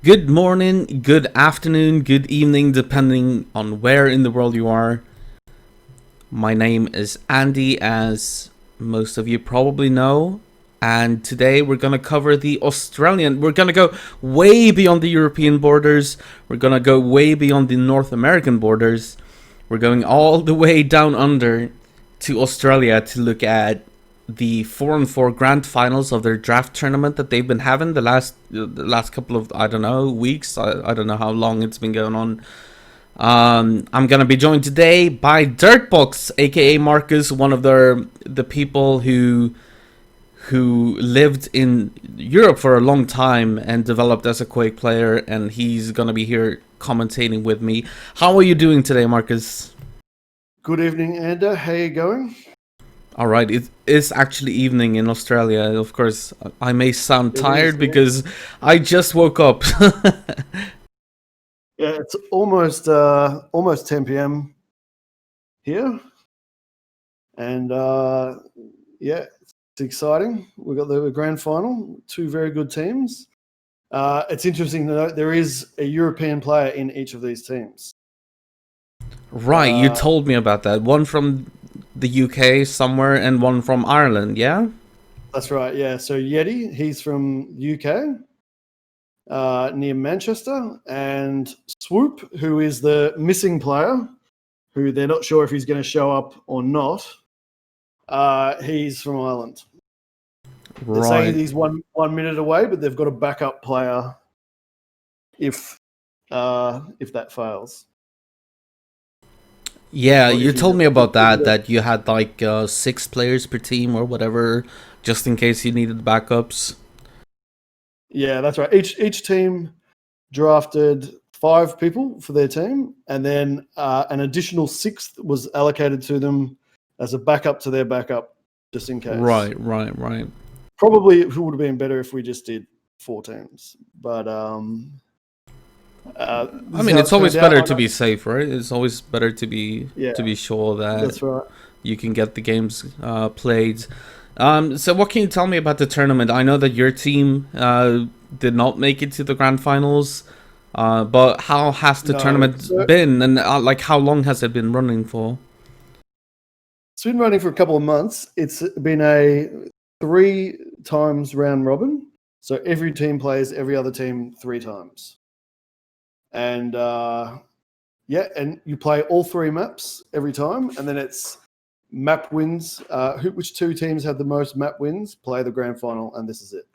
Good morning, good afternoon, good evening, depending on where in the world you are. My name is Andy, as most of you probably know, and today we're going to cover the Australian. We're going to go way beyond the European borders, we're going to go way beyond the North American borders. We're going all the way down under to Australia to look at the 4-on-4 grand finals of their draft tournament that they've been having the last couple of, I don't know, weeks. I don't know how long it's been going on. I'm gonna be joined today by Dirtbox, aka Marcus, one of the people who lived in Europe for a long time and developed as a Quake player, and he's gonna be here commentating with me. How are you doing today, Marcus? Good evening, Anda. How you going? All right, it is actually evening in Australia. Of course, I may sound tired because I just woke up. Yeah, it's almost 10 p.m. here, and yeah, it's exciting. We've got the grand final, two very good teams. It's interesting to note there is a European player in each of these teams. Right, you told me about that. One from the UK somewhere and one from Ireland, yeah? That's right, yeah. So Yeti, he's from UK, near Manchester, and Swoop, who is the missing player, who they're not sure if he's going to show up or not. He's from Ireland. Right. They're saying he's one minute away, but they've got a backup player if that fails. Yeah, you told me about that you had like 6 players per team or whatever, just in case you needed backups. Yeah, that's right. Each team drafted 5 people for their team, and then an additional 6th was allocated to them as a backup to their backup, just in case. Right. Probably it would have been better if we just did 4 teams, but I mean, it's always better to be safe, right? It's always better to be sure that that's right. You can get the games played. So what can you tell me about the tournament? I know that your team did not make it to the grand finals, but how has the tournament been, and like how long has it been running for? It's been running for a couple of months. It's been a 3 times round robin, so every team plays every other team 3 times. And and you play all 3 maps every time, and then it's map wins. Which 2 teams have the most map wins play the grand final, and this is it.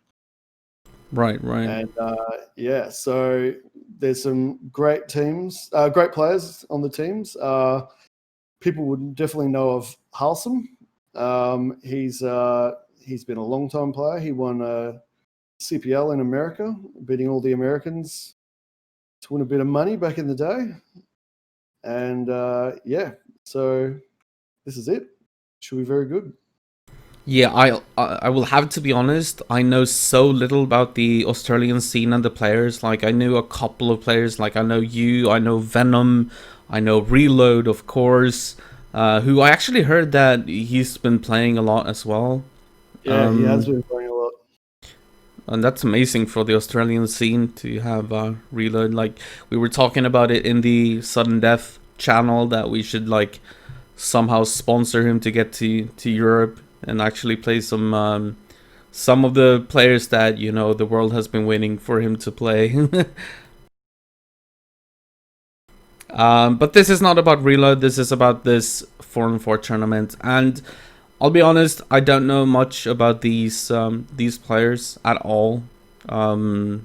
Right. And so there's some great teams, great players on the teams. People would definitely know of Harley. He's been a long time player. He won a CPL in America, beating all the Americans to win a bit of money back in the day. And so this is it. Should be very good. Yeah, I will have to be honest. I know so little about the Australian scene and the players. Like, I knew a couple of players. Like, I know you, I know Venom, I know Reload, of course. Who I actually heard that he's been playing a lot as well. Yeah, he has been playing a lot. And that's amazing for the Australian scene to have Reload. Like, we were talking about it in the Sudden Death channel, that we should like somehow sponsor him to get to Europe and actually play some of the players that, you know, the world has been waiting for him to play. But this is not about Reload. This is about this 4-on-4 tournament, and I'll be honest, I don't know much about these players at all. So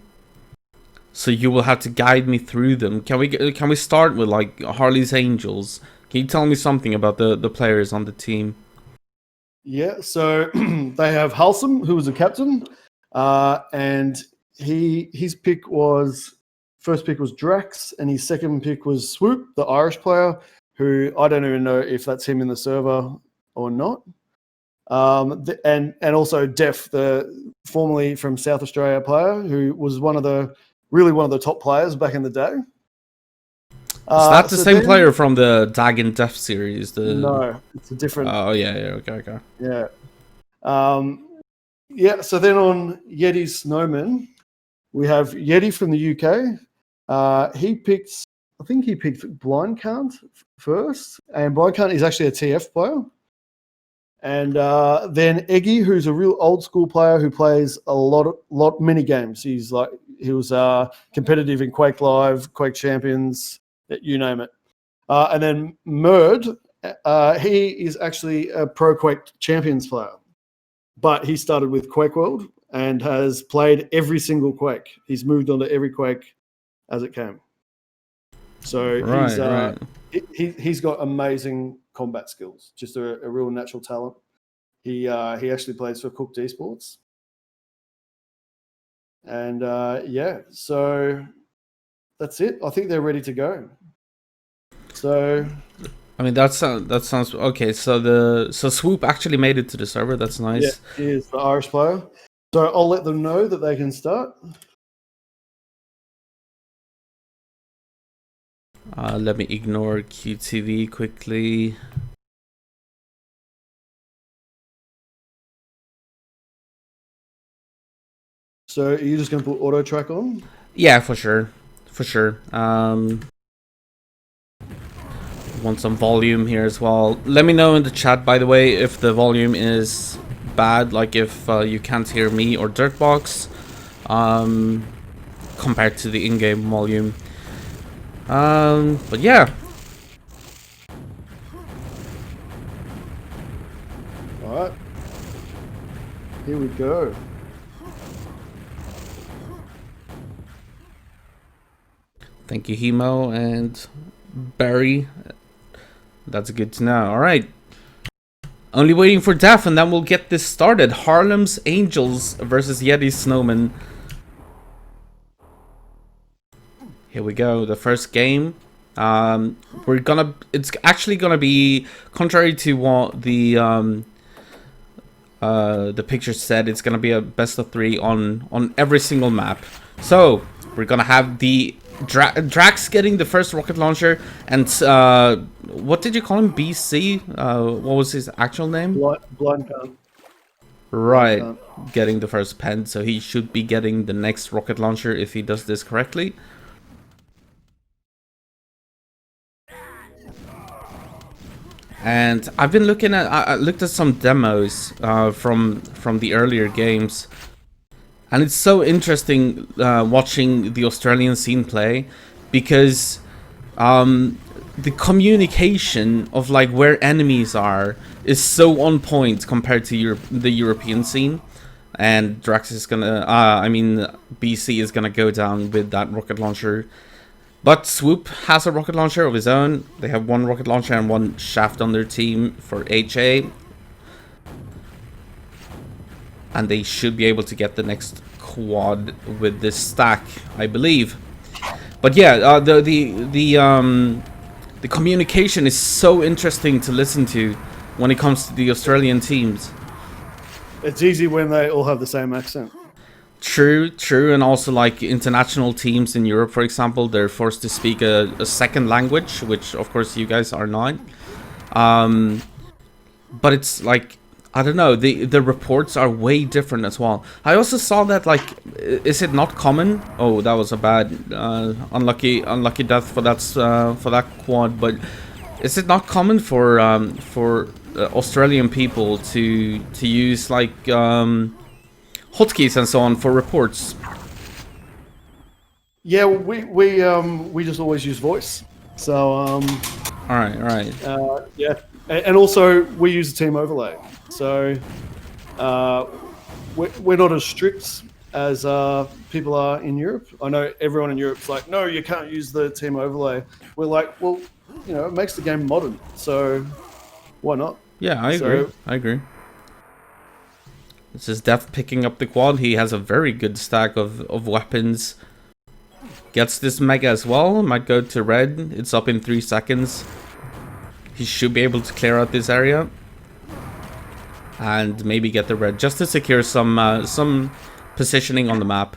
you will have to guide me through them. Can we start with like Harley's Angels? Can you tell me something about the players on the team? Yeah, so they have Halsum, who was a captain, and his first pick was Drax, and his second pick was Swoop, the Irish player, who I don't even know if that's him in the server or not. And also Def, the formerly from South Australia player, who was one of the top players back in the day. Is that the same player from the Dag and Def series? No, it's a different. Oh yeah, okay. Yeah. So then on Yeti's Snowmen, We have Yeti from the UK. I think he picked Blind Can't first, and Blind Can't is actually a TF player. And then Eggy, who's a real old school player who plays a lot many games. He was competitive in Quake Live, Quake Champions, you name it. And then Murd, he is actually a Pro Quake Champions player, but he started with QuakeWorld and has played every single Quake. He's moved on to every Quake as it came. So he's got amazing combat skills, just a real natural talent. He actually plays for Cooked Esports. And so that's it. I think they're ready to go. So I mean that sounds okay. So Swoop actually made it to the server. That's nice. Yeah, he is the Irish player. So I'll let them know that they can start. Let me ignore QTV quickly. So are you just going to put auto track on? Yeah, for sure. Want some volume here as well. Let me know in the chat, by the way, if the volume is bad, like if you can't hear me or Dirtbox compared to the in-game volume. But yeah. Alright. Here we go. Thank you, Hemo and Barry. That's good to know. Alright. Only waiting for Daph and then we'll get this started. Harlem's Angels versus Yeti Snowmen. Here we go, the first game. It's actually gonna be contrary to what the picture said. It's gonna be a best of 3 on every single map. So we're gonna have the Drax getting the first rocket launcher, and what did you call him? BC? What was his actual name? Blind Can't. Right, getting the first pen, so he should be getting the next rocket launcher if he does this correctly. And I've been looking at, I looked at some demos from the earlier games, and it's so interesting watching the Australian scene play, because the communication of like where enemies are is so on point compared to the European scene. And Drax is gonna, BC is gonna go down with that rocket launcher. But Swoop has a rocket launcher of his own. They have one rocket launcher and one shaft on their team for HA. And they should be able to get the next quad with this stack, I believe. But yeah, the communication is so interesting to listen to when it comes to the Australian teams. It's easy when they all have the same accent. True, and also like international teams in Europe, for example, they're forced to speak a second language, which of course you guys are not. But it's like, I don't know, the reports are way different as well. I also saw that, like, is it not common? Oh, that was a bad, unlucky death for that quad. But is it not common for Australian people to use like hotkeys and so on for reports? Yeah, we just always use voice. So all right. Yeah, and also we use a team overlay. So we're not as strict as people are in Europe. I know everyone in Europe's like, no, you can't use the team overlay. We're like, well, you know, it makes the game modern, so why not? Yeah, I agree. This is Death picking up the quad. He has a very good stack of weapons. Gets this mega as well. Might go to red. It's up in 3 seconds. He should be able to clear out this area. And maybe get the red, just to secure some positioning on the map.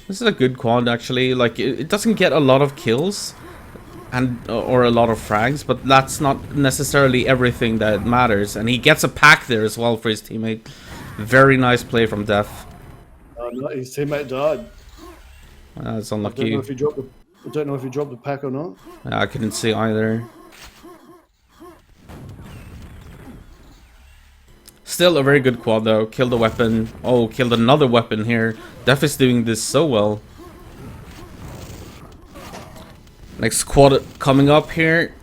This is a good quad, actually. Like, it doesn't get a lot of kills or a lot of frags, but that's not necessarily everything that matters. And he gets a pack there as well for his teammate. Very nice play from Def. No, his teammate died. That's I don't unlucky. know if he dropped the pack or not. I couldn't see either. Still a very good quad though. Killed a weapon. Oh, killed another weapon here. Def is doing this so well. Next quad coming up here.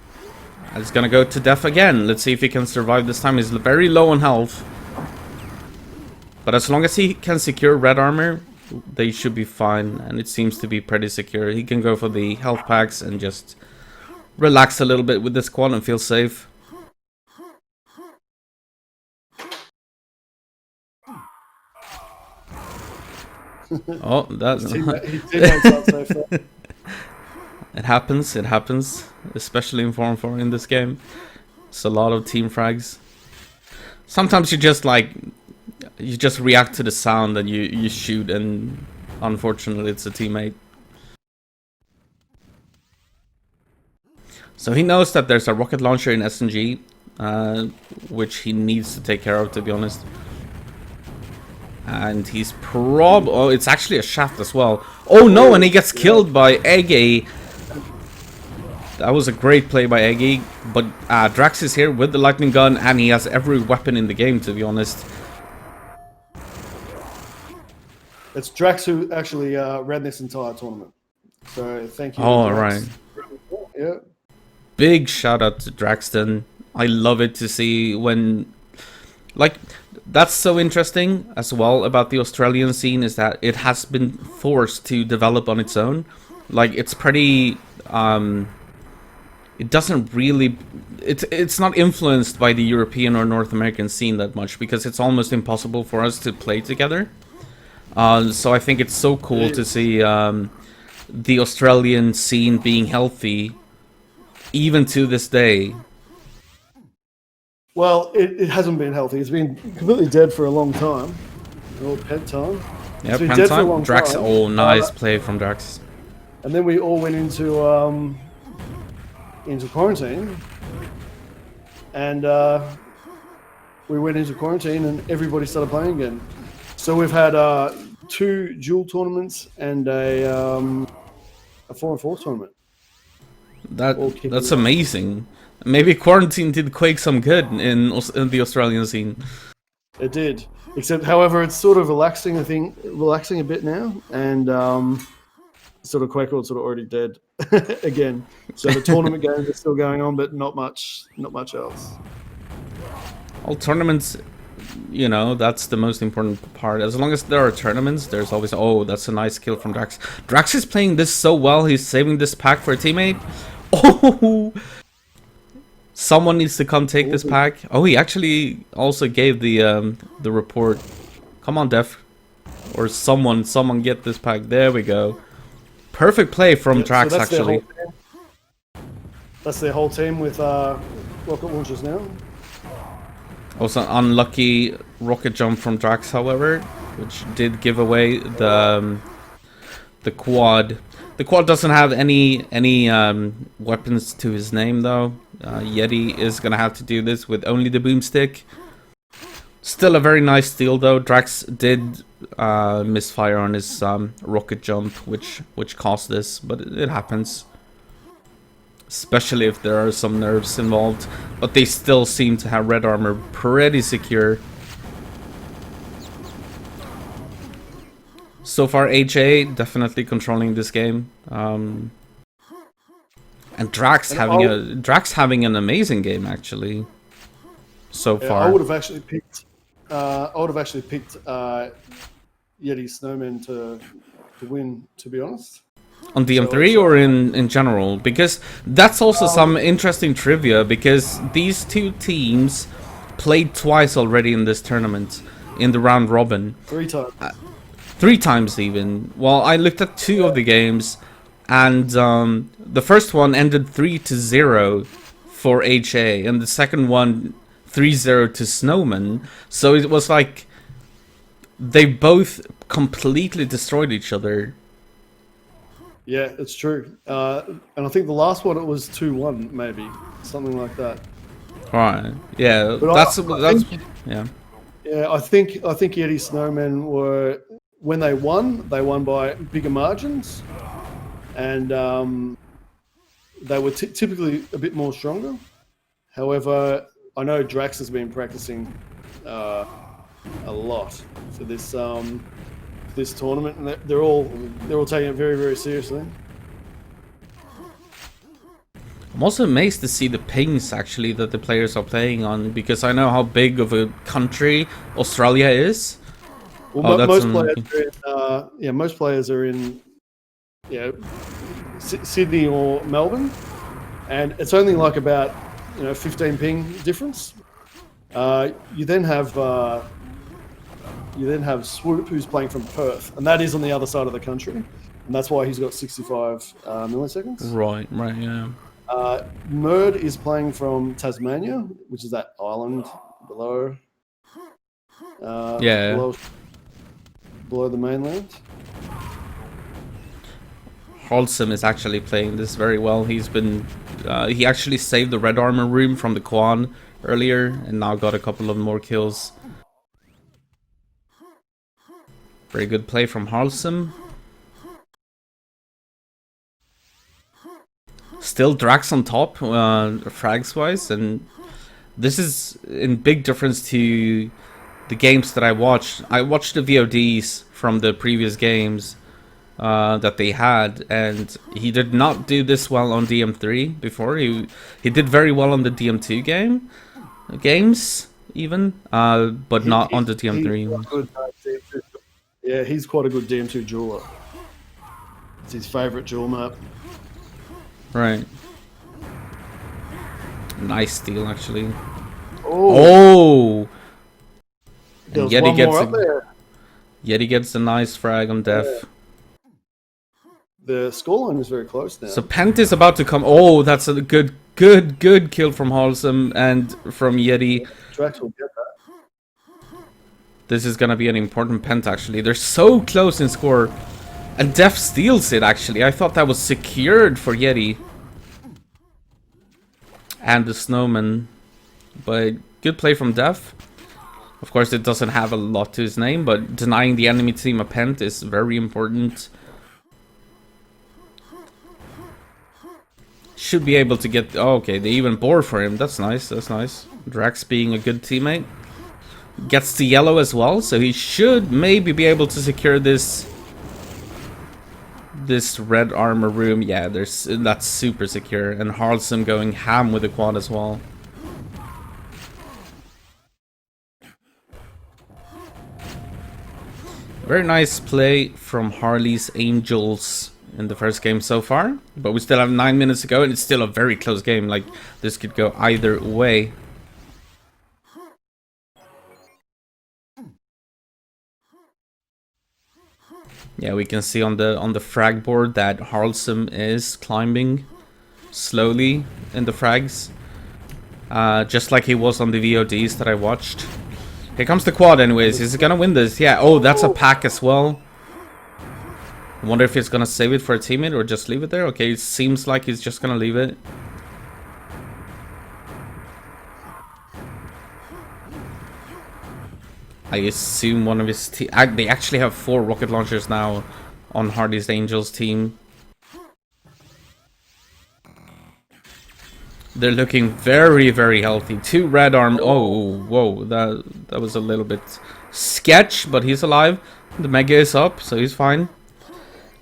It's gonna go to Def again. Let's see if he can survive this time. He's very low on health. But as long as he can secure red armor, they should be fine. And it seems to be pretty secure. He can go for the health packs and just relax a little bit with this quad and feel safe. Oh, that's... His teammates aren't safe there. It happens, especially in Form 4 in this game. It's a lot of team frags. Sometimes you just react to the sound and you shoot, and unfortunately it's a teammate. So he knows that there's a rocket launcher in SNG, which he needs to take care of, to be honest. And he's oh, it's actually a shaft as well. Oh no, and he gets killed by Eggy. That was a great play by Eggy, but Drax is here with the lightning gun, and he has every weapon in the game, to be honest. It's Drax who actually ran this entire tournament. So thank you. Oh, Drax. right. Yeah. Big shout out to Draxton. I love it to see when... Like, that's so interesting as well about the Australian scene, is that it has been forced to develop on its own. Like, it's pretty... it doesn't really... It's not influenced by the European or North American scene that much, because it's almost impossible for us to play together. So I think it's so cool to see the Australian scene being healthy, even to this day. Well, it hasn't been healthy. It's been completely dead for a long time. Oh, pen time. Yeah, pen time. Drax. Oh, nice play from Drax. And then we all went into quarantine, and we went into quarantine, and everybody started playing again. So we've had 2 dual tournaments and a 4-on-4 tournament. That's amazing. Maybe quarantine did Quake some good in the Australian scene. It did, except however it's sort of relaxing a bit now, and sort of QuakeWorld sort of already dead again. So the tournament games are still going on, but not much else. All tournaments, you know, that's the most important part. As long as there are tournaments, there's always... Oh, that's a nice kill from Drax. Drax is playing this so well. He's saving this pack for a teammate. Oh, someone needs to come take this pack. Oh, he actually also gave the report. Come on, Def, or someone get this pack. There we go. Perfect play from Drax, so actually. That's their whole team with rocket launchers now. Also, unlucky rocket jump from Drax, however, which did give away the quad. The quad doesn't have any weapons to his name, though. Yeti is gonna have to do this with only the boomstick. Still a very nice steal, though. Drax did misfire on his rocket jump, which caused this, but it happens. Especially if there are some nerfs involved. But they still seem to have red armor pretty secure. So far, HA definitely controlling this game. And Drax having an amazing game, actually. So far, I would have actually picked Yeti Snowmen to win, to be honest. On DM3 or in general? Because that's also some interesting trivia, because these 2 teams played twice already in this tournament, in the round robin. 3 times. 3 times even. Well, I looked at 2 of the games, and the first one ended 3-0 for HA, and the second one 3-0 to Snowmen. So it was like they both completely destroyed each other. Yeah, it's true. And I think the last one, it was 2-1, maybe. Something like that. Right. Yeah, But that's I think yeah. Yeah, I think Yeti Snowmen were, when they won by bigger margins, and they were typically a bit more stronger. However, I know Drax has been practicing a lot for this tournament, and they're all taking it very, very seriously. I'm also amazed to see the pings actually that the players are playing on, because I know how big of a country Australia is. Well, most players are in Sydney or Melbourne, and it's only like about 15 ping difference. You then have Swoop, who's playing from Perth, and that is on the other side of the country, and that's why he's got 65 milliseconds. Right, yeah. Murd is playing from Tasmania, which is that island below. Below the mainland. Halsum is actually playing this very well. He's been he actually saved the red armor room from the Quan earlier, and now got a couple of more kills. Very good play from Halsum. Still Drax on top, frags wise, and this is in big difference to the games that I watched. I watched the VODs from the previous games that they had, and he did not do this well on DM3 before. He did very well on the DM2 games even, but not on the DM3. Yeah, he's quite a good DM2 jeweler. It's his favorite jewel map. Right. Nice steal, actually. Oh! And Yeti gets a nice frag on Def. Yeah. The scoreline is very close now. So Pent is about to come. Oh, that's a good kill from Halsum and from Yeti. Drax will get that. This is gonna be an important Pent, actually. They're so close in score. And Def steals it, actually. I thought that was secured for Yeti. And the Snowmen. But good play from Def. Of course, it doesn't have a lot to his name, but denying the enemy team a Pent is very important. Should be able to get... Oh, okay, they even bore for him. That's nice, that's nice. Drax being a good teammate. Gets the yellow as well, so he should maybe be able to secure this red armor room. Yeah, that's super secure. And Harlsum going ham with the quad as well. Very nice play from Harley's Angels in the first game so far. But we still have 9 minutes to go, and it's still a very close game. Like, this could go either way. Yeah, we can see on the frag board that Harlsum is climbing slowly in the frags. Just like he was on the VODs that I watched. Here comes the quad anyways. Is he gonna win this? Yeah, oh, that's a pack as well. I wonder if he's gonna save it for a teammate or just leave it there. Okay, it seems like he's just gonna leave it. I assume one of his team... They actually have 4 rocket launchers now on Harley's Angels team. They're looking very, very healthy. 2 red armed... Oh, whoa. That was a little bit sketch, but he's alive. The Mega is up, so he's fine.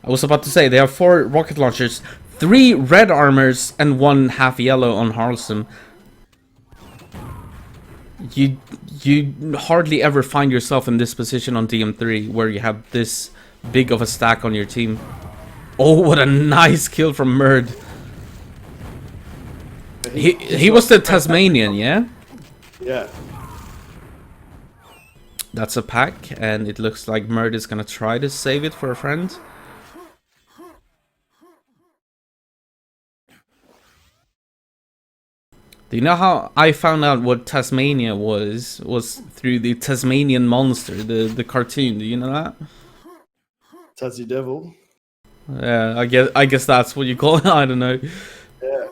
I was about to say, they have 4 rocket launchers, 3 red armors, and 1 half yellow on Harlsum. You hardly ever find yourself in this position on DM3 where you have this big of a stack on your team. Oh, what a nice kill from Murd. He was the Tasmanian, yeah? Yeah. That's a pack, and it looks like Murd is gonna try to save it for a friend. Do you know how I found out what Tasmania was? Was through the Tasmanian Monster, the cartoon. Do you know that? Tassie Devil. Yeah, I guess that's what you call it. I don't know. Yeah.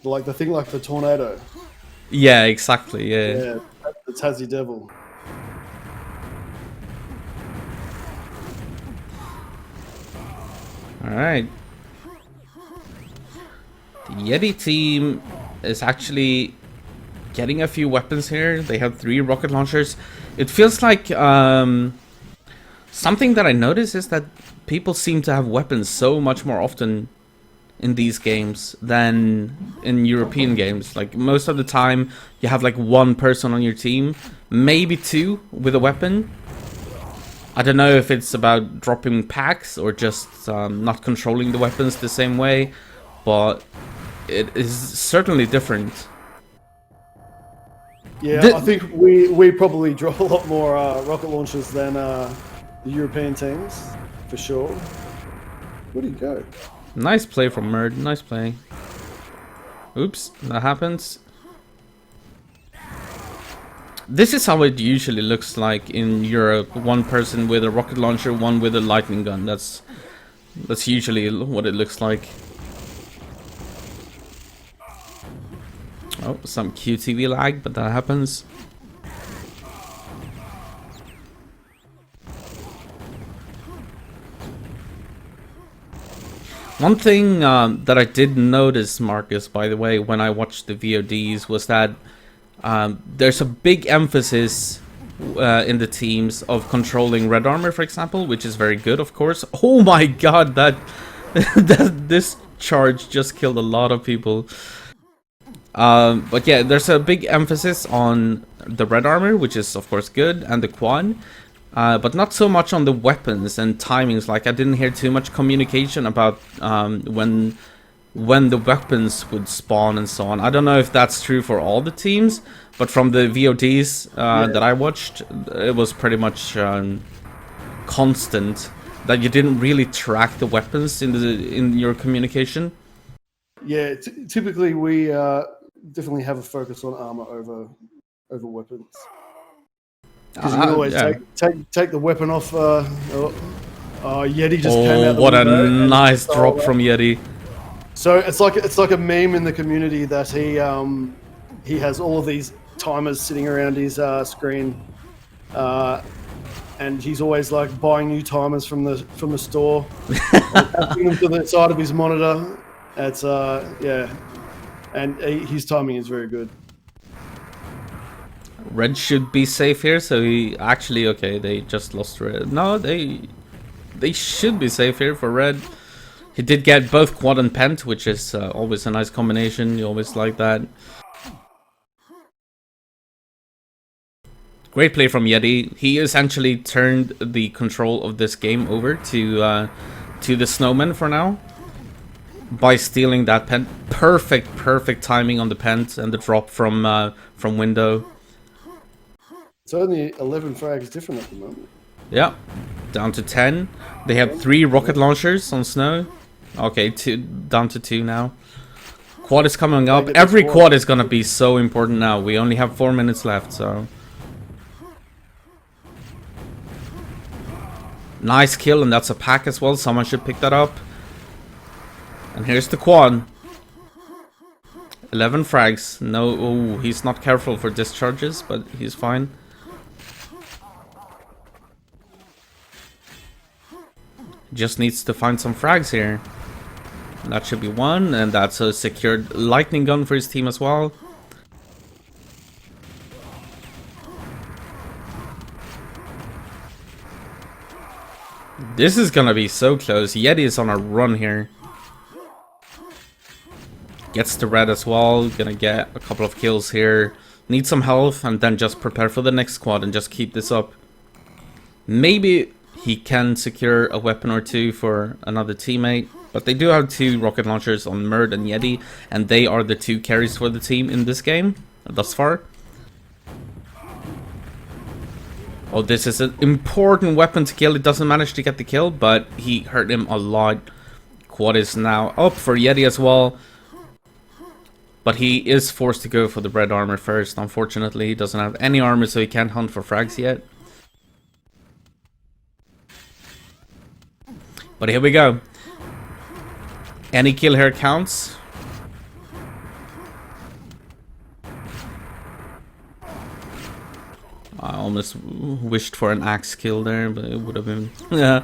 Like the thing like the tornado. Yeah, exactly. Yeah. Yeah, the Tassie Devil. All right. The Yeti team is actually getting a few weapons here. They have 3 rocket launchers. It feels like something that I notice is that people seem to have weapons so much more often in these games than in European games. Like most of the time, you have like 1 person on your team, maybe 2 with a weapon. I don't know if it's about dropping packs or just not controlling the weapons the same way, but it is certainly different. Yeah, I think we probably drop a lot more rocket launchers than the European teams, for sure. Where'd he go? Nice play from Merd, nice play. Oops, that happens. This is how it usually looks like in Europe. 1 person with a rocket launcher, 1 with a lightning gun. That's usually what it looks like. Oh, some QTV lag, but that happens. One thing that I did notice, Marcus, by the way, when I watched the VODs, was that there's a big emphasis in the teams of controlling red armor, for example, which is very good, of course. Oh my god, that this charge just killed a lot of people. But yeah, there's a big emphasis on the red armor, which is of course good, and the quad. But not so much on the weapons and timings. Like, I didn't hear too much communication about when the weapons would spawn and so on. I don't know if that's true for all the teams, but from the VODs that I watched, it was pretty much constant that you didn't really track the weapons in your communication. Yeah, typically we definitely have a focus on armor over weapons. Because you can always take the weapon off. Yeti just came out. Oh, what a nice drop from Yeti! So it's like a meme in the community that he has all of these timers sitting around his screen, and he's always like buying new timers from the store, and putting them to the side of his monitor. It's yeah, and his timing is very good. Red should be safe here, so he actually, okay, they just lost red. No, they should be safe here for red. He did get both quad and pent, which is always a nice combination. You always like that. Great play from Yeti. He essentially turned the control of this game over to the Snowmen for now by stealing that pent. Perfect timing on the pent and the drop from window. It's only 11 frags different at the moment. Yeah, down to 10. They have 3 rocket launchers on Snow. Okay, down to 2 now. Quad is coming up. Every quad is gonna be so important now. We only have 4 minutes left, so. Nice kill, and that's a pack as well. Someone should pick that up. And here's the quad. 11 frags. No, oh, he's not careful for discharges, but he's fine. Just needs to find some frags here. That should be 1, and that's a secured lightning gun for his team as well. This is gonna be so close. Yeti is on a run here. Gets the red as well. Gonna get a couple of kills here. Need some health, and then just prepare for the next squad and just keep this up. Maybe he can secure a weapon or 2 for another teammate. But they do have 2 rocket launchers on Merd and Yeti, and they are the 2 carries for the team in this game thus far. Oh, this is an important weapon to kill. It doesn't manage to get the kill, but he hurt him a lot. Quad is now up for Yeti as well. But he is forced to go for the red armor first. Unfortunately, he doesn't have any armor, so he can't hunt for frags yet. But here we go. Any kill here counts. almost wished for an axe kill there, but it would have been... Yeah.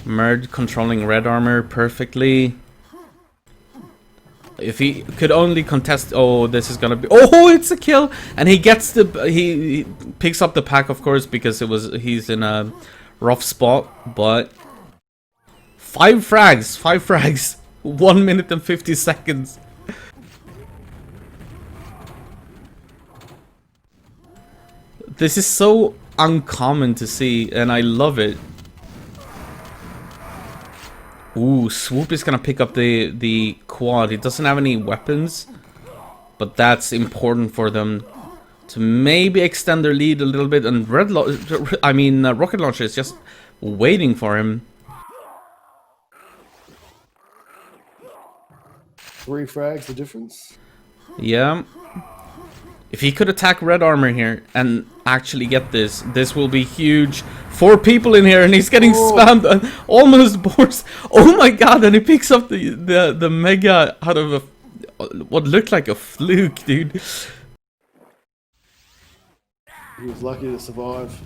Merd controlling red armor perfectly. If he could only contest... Oh, this is gonna be... Oh, it's a kill! And he gets the... He picks up the pack, of course, because he's in a rough spot, but... 5 frags! 5 frags! 1 minute and 50 seconds. This is so uncommon to see, and I love it. Ooh, Swoop is gonna pick up the quad. He doesn't have any weapons, but that's important for them to maybe extend their lead a little bit. And Rocket Launcher is just waiting for him. 3 frags, the difference. Yeah. If he could attack red armor here and actually get this, this will be huge. 4 people in here and he's getting spammed and almost bores. Oh my god, and he picks up the mega out of what looked like a fluke, dude. He was lucky to survive.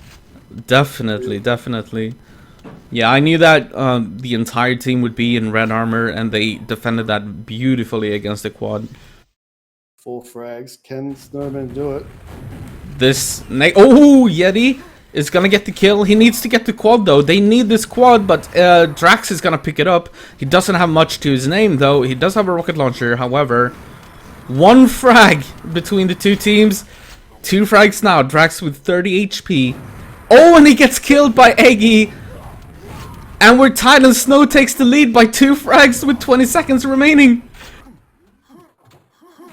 Definitely, definitely. Yeah, I knew that the entire team would be in red armor and they defended that beautifully against the quad. 4 frags. Can Snowmen do it? Oh, Yeti is gonna get the kill. He needs to get the quad though. They need this quad, but Drax is gonna pick it up. He doesn't have much to his name though. He does have a rocket launcher, however. 1 frag between the two teams. 2 frags now. Drax with 30 HP. Oh, and he gets killed by Eggy. And we're tied and Snow takes the lead by 2 frags with 20 seconds remaining.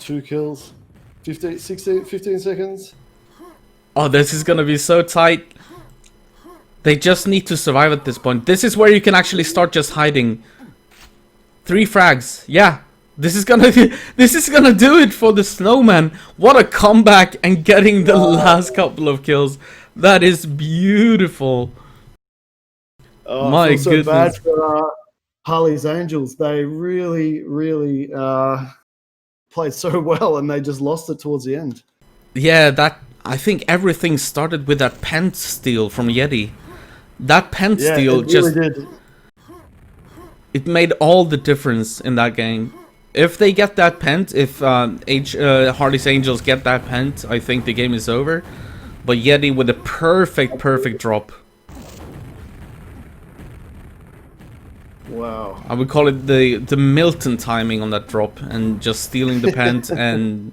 2 kills. 15 seconds. Oh, this is gonna be so tight. They just need to survive at this point. This is where you can actually start just hiding. 3 frags. Yeah. This is gonna do it for the Snowman. What a comeback and getting the last couple of kills. That is beautiful. Oh, my I feel so goodness. bad for Harley's Angels. They really played so well and they just lost it towards the end. Yeah, I think everything started with that pen steal from Yeti. That pen steal did. It made all the difference in that game. If they get that pent, if Harley's Angels get that pent, I think the game is over. But Yeti with a perfect drop. Wow. I would call it the Milton timing on that drop and just stealing the pent and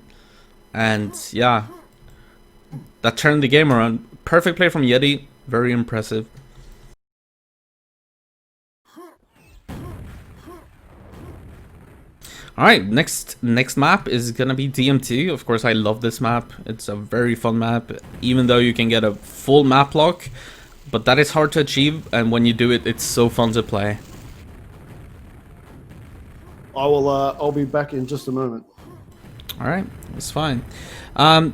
yeah. That turned the game around. Perfect play from Yeti. Very impressive. Alright, next map is gonna be DMT. Of course, I love this map. It's a very fun map, even though you can get a full map lock. But that is hard to achieve, and when you do it, it's so fun to play. I'll be back in just a moment. Alright, that's fine.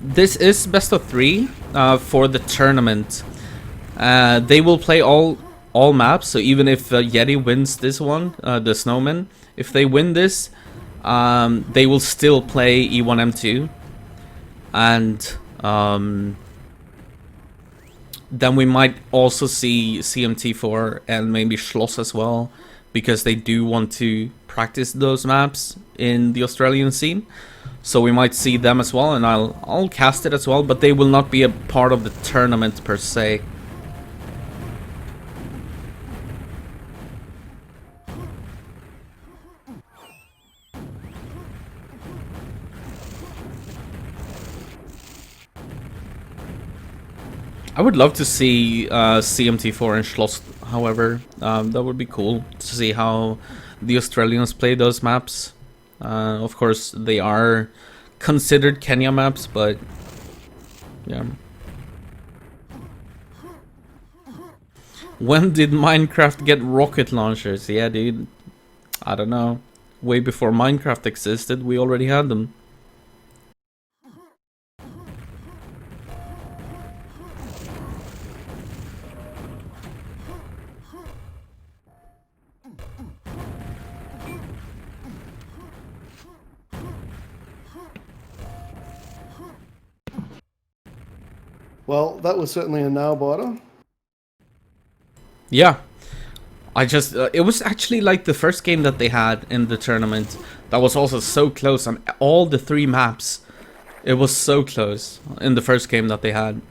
This is best of 3 for the tournament. They will play all maps, so even if Yeti wins this one, the Snowmen, if they win this, they will still play E1M2. And then we might also see CMT4 and maybe Schloss as well, because they do want to practice those maps in the Australian scene. So we might see them as well, and I'll cast it as well, but they will not be a part of the tournament per se. I would love to see CMT4 and Schloss, however. That would be cool to see how the Australians play those maps. Of course, they are considered Kenya maps, but yeah. When did Minecraft get rocket launchers? Yeah, dude. I don't know. Way before Minecraft existed, we already had them. Well, that was certainly a nail biter. Yeah. I just, it was actually like the first game that they had in the tournament that was also so close on all the 3 maps. It was so close in the first game that they had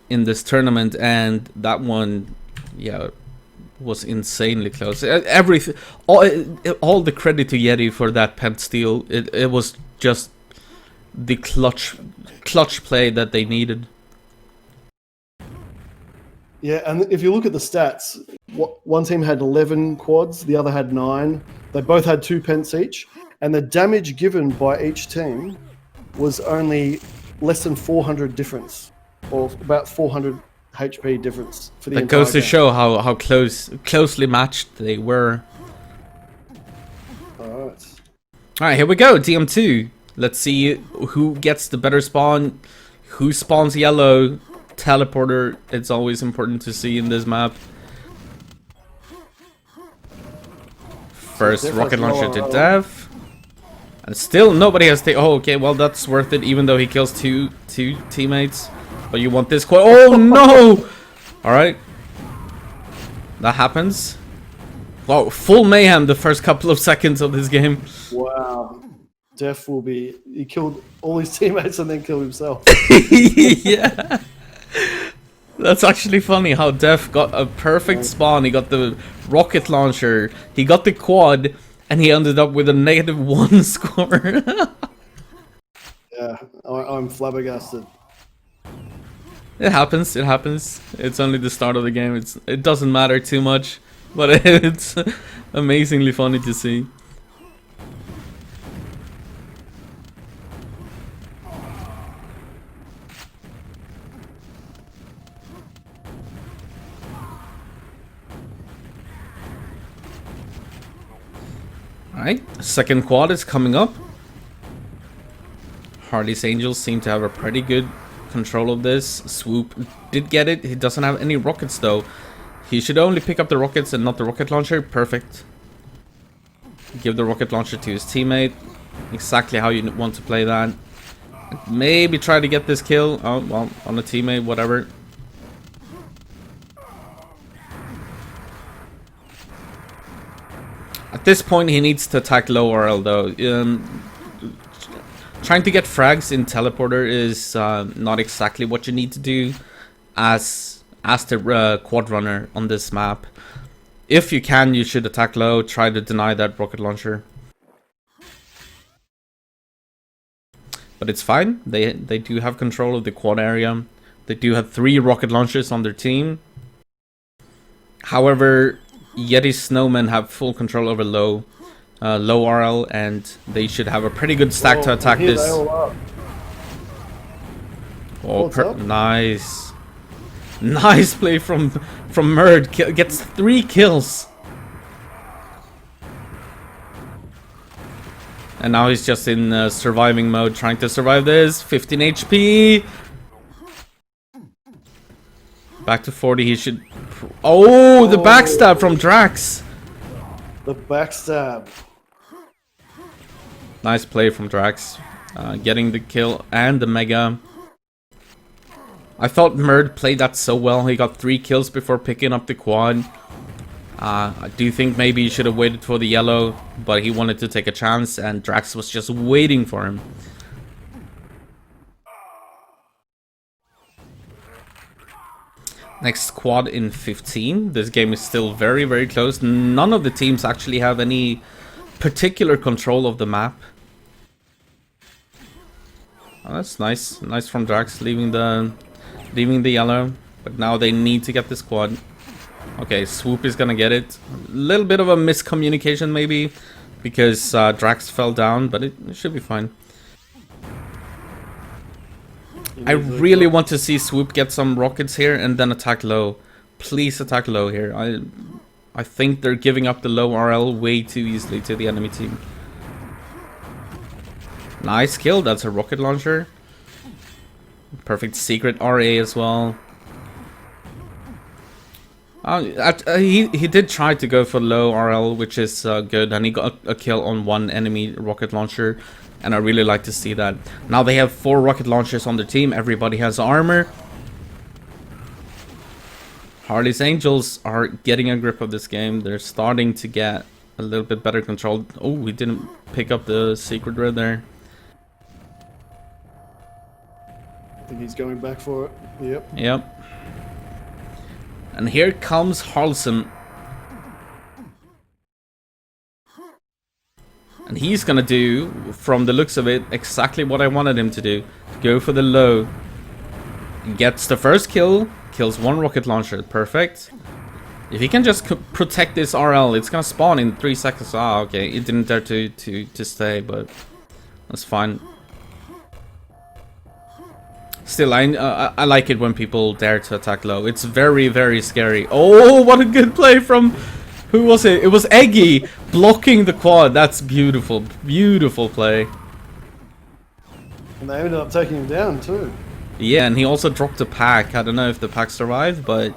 in this tournament, and that one, yeah, was insanely close. Everything, all the credit to Yeti for that pen steal. It was just the clutch play that they needed. Yeah, and if you look at the stats, one team had 11 quads, the other had 9. They both had 2 pence each, and the damage given by each team was only less than 400 difference, or about 400 HP difference for the That entire goes to game. show how closely matched they were. All Alright, here we go, DM2. Let's see who gets the better spawn, who spawns yellow. Teleporter, it's always important to see in this map. First rocket launcher to death. And still nobody has oh, okay, well that's worth it, even though he kills two teammates. But you want this quad. Oh no! Alright. That happens. Wow, full mayhem the first couple of seconds of this game. Wow. Def will be... He killed all his teammates and then killed himself. Yeah. That's actually funny how Def got a perfect spawn. He got the rocket launcher, he got the quad, and he ended up with a -1 score. Yeah, I'm flabbergasted. It happens, it happens. It's only the start of the game. It doesn't matter too much, but it's amazingly funny to see. Alright, second quad is coming up. Harley's Angels seem to have a pretty good control of this. Swoop did get it. He doesn't have any rockets though. He should only pick up the rockets and not the rocket launcher. Perfect. Give the rocket launcher to his teammate. Exactly how you want to play that. Maybe try to get this kill. Oh, well, on a teammate, whatever. At this point, he needs to attack low RL though. Trying to get frags in teleporter is not exactly what you need to do as the quad runner on this map. If you can, you should attack low. Try to deny that rocket launcher. But it's fine. They do have control of the quad area. They do have 3 rocket launchers on their team. However, Yeti Snowmen have full control over low RL, and they should have a pretty good stack to attack this. Oh, nice. Nice play from Merd. Gets 3 kills. And now he's just in surviving mode, trying to survive this. 15 HP. Back to 40, he should... Oh, the backstab from Drax. The backstab. Nice play from Drax. Getting the kill and the mega. I thought Merd played that so well. He got 3 kills before picking up the quad. I do think maybe he should have waited for the yellow, but he wanted to take a chance, and Drax was just waiting for him. Next quad in 15. This game is still very, very close. None of the teams actually have any particular control of the map. Oh, that's nice. Nice from Drax, leaving the yellow. But now they need to get this quad. Okay, Swoop is gonna get it. A little bit of a miscommunication maybe, because Drax fell down, but it should be fine. I really want to see Swoop get some rockets here and then attack low. Please attack low here. I think they're giving up the low RL way too easily to the enemy team. Nice kill. That's a rocket launcher. Perfect secret RA as well. He did try to go for low RL, which is good, and he got a kill on one enemy rocket launcher. And I really like to see that. Now they have 4 rocket launchers on their team. Everybody has armor. Harley's Angels are getting a grip of this game. They're starting to get a little bit better control. Oh, we didn't pick up the secret red there. I think he's going back for it. Yep. Yep. And here comes Harley. And he's gonna do, from the looks of it, exactly what I wanted him to do. Go for the low. Gets the first kill. Kills 1 rocket launcher. Perfect. If he can just protect this RL, it's gonna spawn in 3 seconds. Ah, okay. It didn't dare to stay, but that's fine. Still, I like it when people dare to attack low. It's very, very scary. Oh, what a good play from... Who was it? It was Eggy blocking the quad. That's beautiful. Beautiful play. And they ended up taking him down too. Yeah, and he also dropped a pack. I don't know if the pack survived, but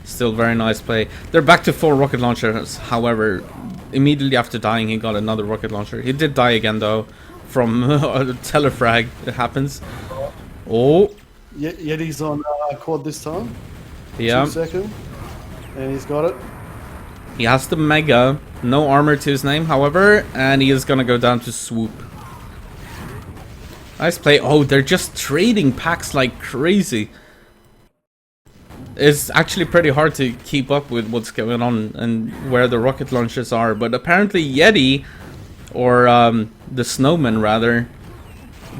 still very nice play. They're back to 4 rocket launchers. However, immediately after dying, he got another rocket launcher. He did die again, though, from a telefrag. It happens. Oh. Yeti's on quad this time. Yeah. 2 seconds. And he's got it. He has the Mega. No armor to his name, however, and he is gonna go down to swoop. Nice play. Oh, they're just trading packs like crazy. It's actually pretty hard to keep up with what's going on and where the rocket launchers are, but apparently Yeti, or the Snowmen rather,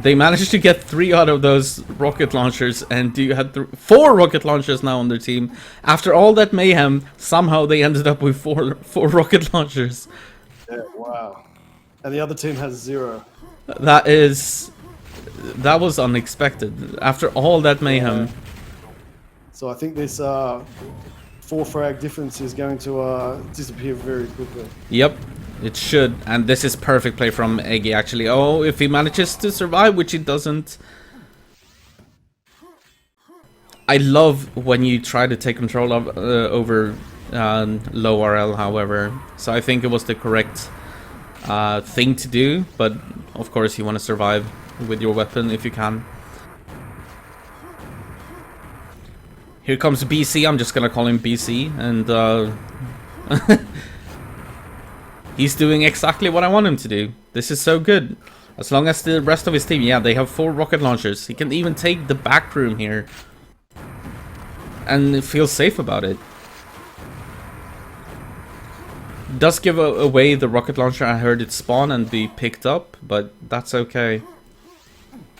they managed to get 3 out of those rocket launchers, and you had 4 rocket launchers now on their team. After all that mayhem, somehow they ended up with four rocket launchers. Yeah, wow. And the other team has 0. That was unexpected. After all that mayhem. Yeah. So I think this 4 frag difference is going to disappear very quickly. Yep. It should, and this is perfect play from Eggy actually. Oh, if he manages to survive, which he doesn't. I love when you try to take control of over low RL, however. So I think it was the correct thing to do, but of course you want to survive with your weapon if you can. Here comes BC, I'm just gonna call him BC, and he's doing exactly what I want him to do. This is so good. As long as the rest of his team, yeah, they have 4 rocket launchers. He can even take the back room here. And feel safe about it. Does give away the rocket launcher. I heard it spawn and be picked up, but that's okay.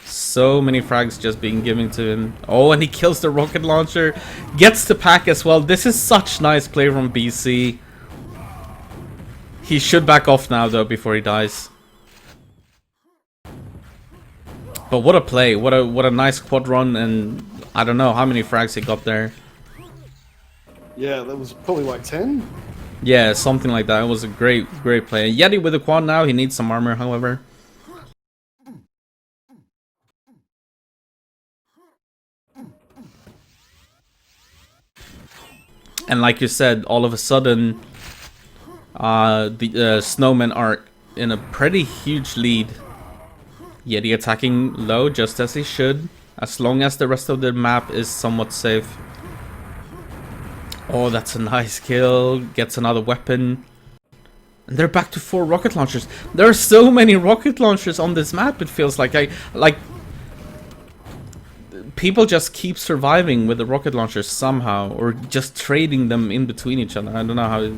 So many frags just being given to him. Oh, and he kills the rocket launcher. Gets the pack as well. This is such nice play from BC. He should back off now, though, before he dies. But what a play. What a nice quad run, and I don't know how many frags he got there. Yeah, that was probably like 10. Yeah, something like that. It was a great play. Yeti with the quad now. He needs some armor, however. And like you said, all of a sudden, the Snowmen are in a pretty huge lead. Yeti attacking low, just as he should, as long as the rest of the map is somewhat safe. Oh, that's a nice kill. Gets another weapon. And they're back to 4 rocket launchers. There are so many rocket launchers on this map, it feels like. People just keep surviving with the rocket launchers somehow, or just trading them in between each other. I don't know how.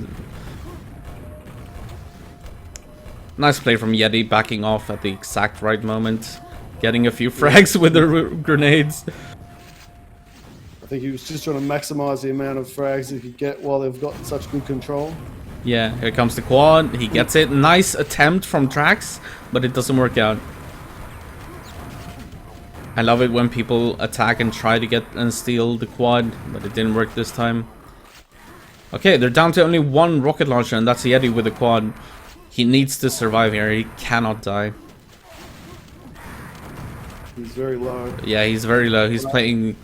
Nice play from Yeti, backing off at the exact right moment, getting a few frags with the grenades. I think he was just trying to maximize the amount of frags he could get while they've got such good control. Yeah, here comes the quad. He gets it. Nice attempt from Trax, but it doesn't work out. I love it when people attack and try to get and steal the quad, but it didn't work this time. Okay, they're down to only 1 rocket launcher, and that's Yeti with the quad. He needs to survive here. He cannot die. He's very low. Yeah, he's very low. He's playing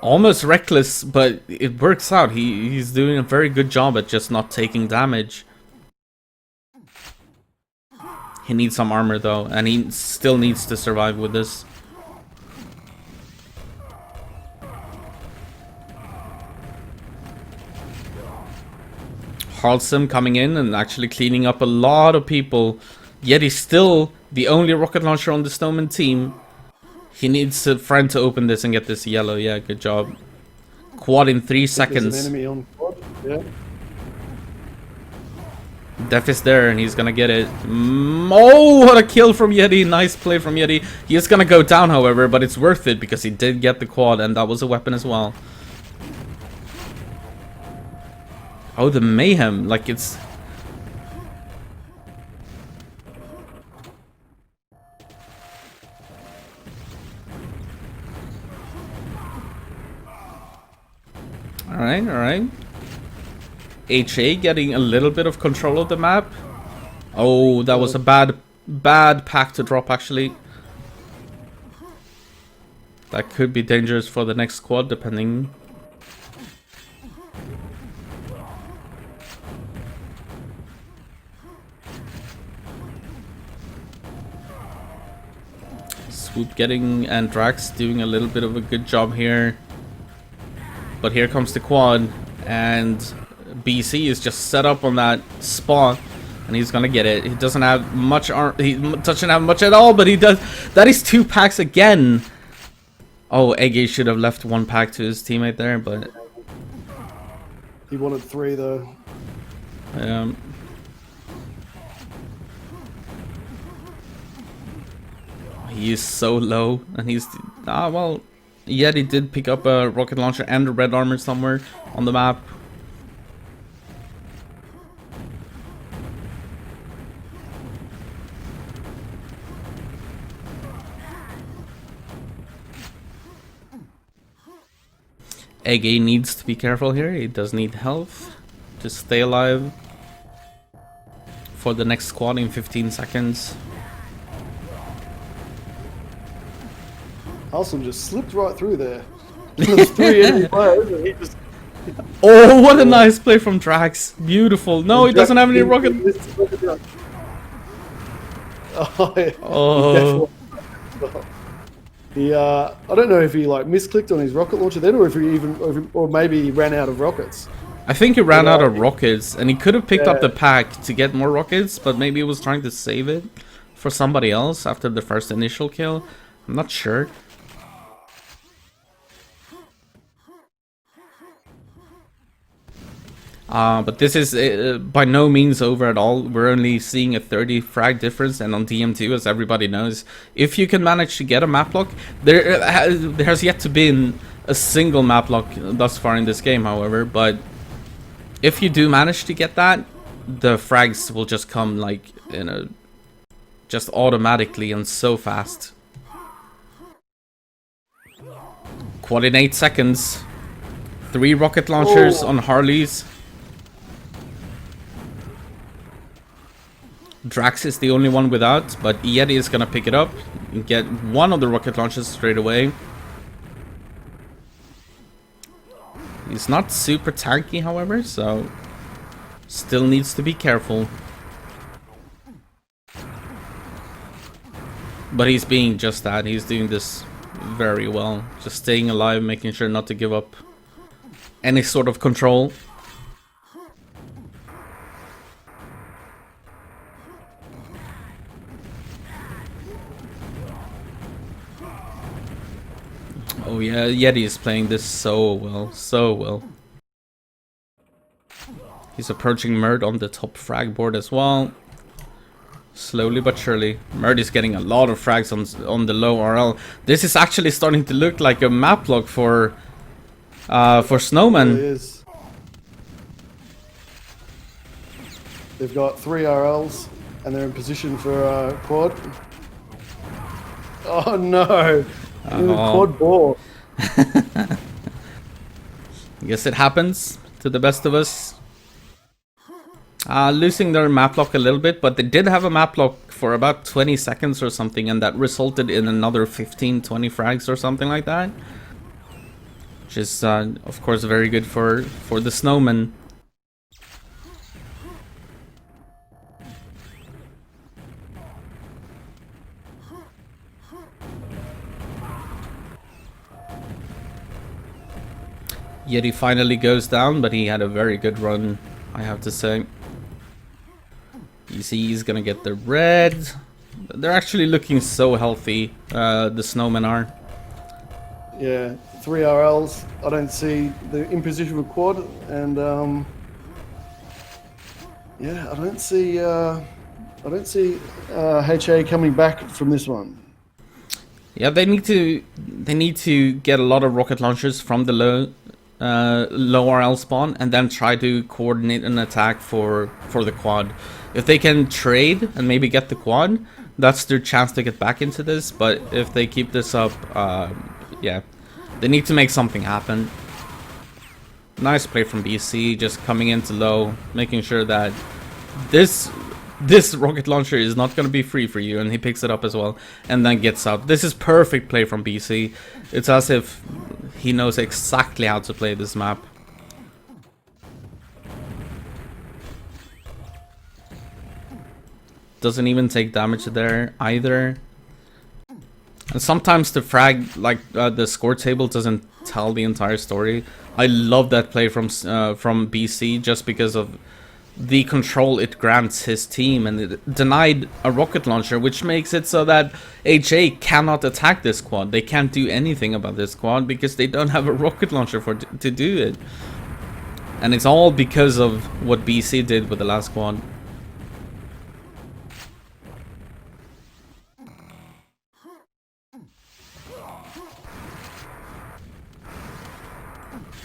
almost reckless, but it works out. He's doing a very good job at just not taking damage. He needs some armor though, and he still needs to survive with this. Harley coming in and actually cleaning up a lot of people. Yet he's still the only rocket launcher on the Snowmen team. He needs a friend to open this and get this yellow. Yeah, good job. Quad in 3 seconds. There's an enemy on quad. Yeah. Death is there and he's gonna get it. Oh, what a kill from Yeti. Nice play from Yeti. He is gonna go down, however, but it's worth it because he did get the quad and that was a weapon as well. Oh, the mayhem. Like it's... Alright, alright. HA getting a little bit of control of the map. Oh, that was a bad pack to drop, actually. That could be dangerous for the next squad, depending. Swoop getting and Drax doing a little bit of a good job here. But here comes the quad, and BC is just set up on that spot, and he's gonna get it. He doesn't have much he doesn't have much at all, but he does. That is 2 packs again. Oh, Eggy should have left 1 pack to his teammate there, but he wanted 3 though. He is so low, and he's well. Yeti did pick up a rocket launcher and a red armor somewhere on the map. Eggy needs to be careful here. He does need health to stay alive for the next squad in 15 seconds. Harley just slipped right through there. There's 3 enemy players and he just... Oh, what a nice play from Drax. Beautiful. No, he doesn't have any rocket. Oh, yeah. Oh. He, I don't know if he like misclicked on his rocket launcher then, or if he even, or maybe he ran out of rockets. I think he ran out of rockets, and he could have picked up the pack to get more rockets, but maybe he was trying to save it for somebody else after the first initial kill. I'm not sure. But this is by no means over at all. We're only seeing a 30 frag difference, and on DM2, as everybody knows, if you can manage to get a map lock, there has yet to be a single map lock thus far in this game, however, but if you do manage to get that, the frags will just come like just automatically and so fast. Quad in 8 seconds. 3 rocket launchers on Harleys. Drax is the only one without, but Yeti is gonna pick it up and get 1 of the rocket launches straight away. He's not super tanky, however, so still needs to be careful. But he's being just that. He's doing this very well. Just staying alive, making sure not to give up any sort of control. Oh yeah, Yeti is playing this so well, so well. He's approaching Murd on the top frag board as well. Slowly but surely. Murd is getting a lot of frags on the low RL. This is actually starting to look like a map lock for Snowmen. It is. They've got 3 RLs and they're in position for quad. Oh no! Quad ball. I guess it happens to the best of us. Losing their map lock a little bit, but they did have a map lock for about 20 seconds or something, and that resulted in another 15-20 frags or something like that. Which is, of course, very good for the Snowmen. Yeti finally goes down, but he had a very good run, I have to say. You see he's gonna get the red. They're actually looking so healthy, the Snowmen are. Yeah, 3 RLs. I don't see the imposition of quad, and yeah, I don't see HA coming back from this one. Yeah, they need to get a lot of rocket launchers from the low RL spawn, and then try to coordinate an attack for the quad. If they can trade and maybe get the quad, that's their chance to get back into this. But if they keep this up, yeah, they need to make something happen. Nice play from BC, just coming into low, making sure that this rocket launcher is not going to be free for you, and he picks it up as well, and then gets out. This is perfect play from BC. It's as if he knows exactly how to play this map. Doesn't even take damage there either. And sometimes the frag, like the score table, doesn't tell the entire story. I love that play from BC just because of the control it grants his team, and it denied a rocket launcher, which makes it so that HA cannot attack this quad. They can't do anything about this quad because they don't have a rocket launcher to do it. And it's all because of what BC did with the last quad.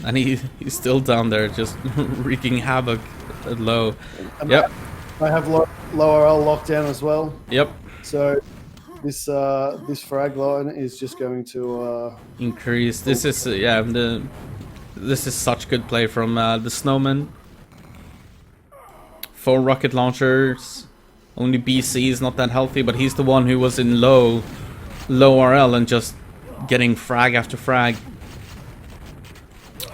And he's still down there, just wreaking havoc at low. And Yep. I have low RL locked down as well. Yep. So this frag line is just going to Increase. This is yeah. This is such good play from the Snowmen. 4 rocket launchers. Only BC is not that healthy, but he's the one who was in low RL and just getting frag after frag.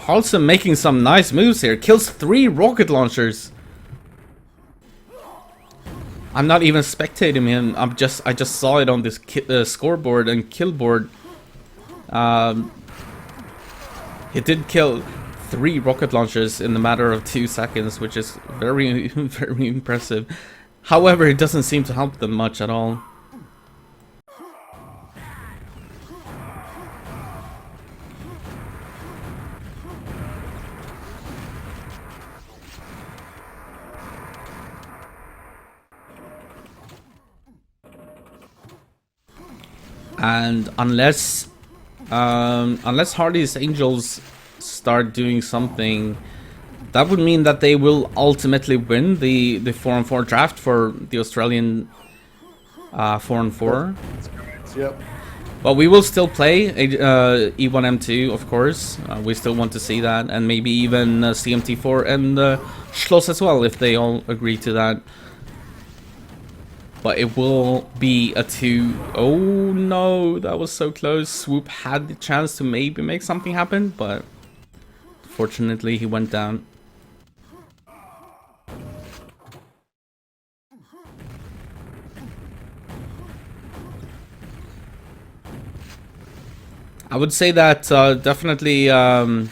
Harley making some nice moves here. Kills 3 rocket launchers. I'm not even spectating him. I just saw it on this scoreboard and kill board. He did kill 3 rocket launchers in the matter of 2 seconds, which is very very impressive. However, it doesn't seem to help them much at all. And unless Harley's Angels start doing something, that would mean that they will ultimately win the 4-on-4 draft for the Australian 4-on-4. Yep. But we will still play E1M2, of course. We still want to see that, and maybe even CMT4 and Schloss as well, if they all agree to that. But it will be a 2. Oh no, that was so close. Swoop had the chance to maybe make something happen, but fortunately he went down. I would say that definitely I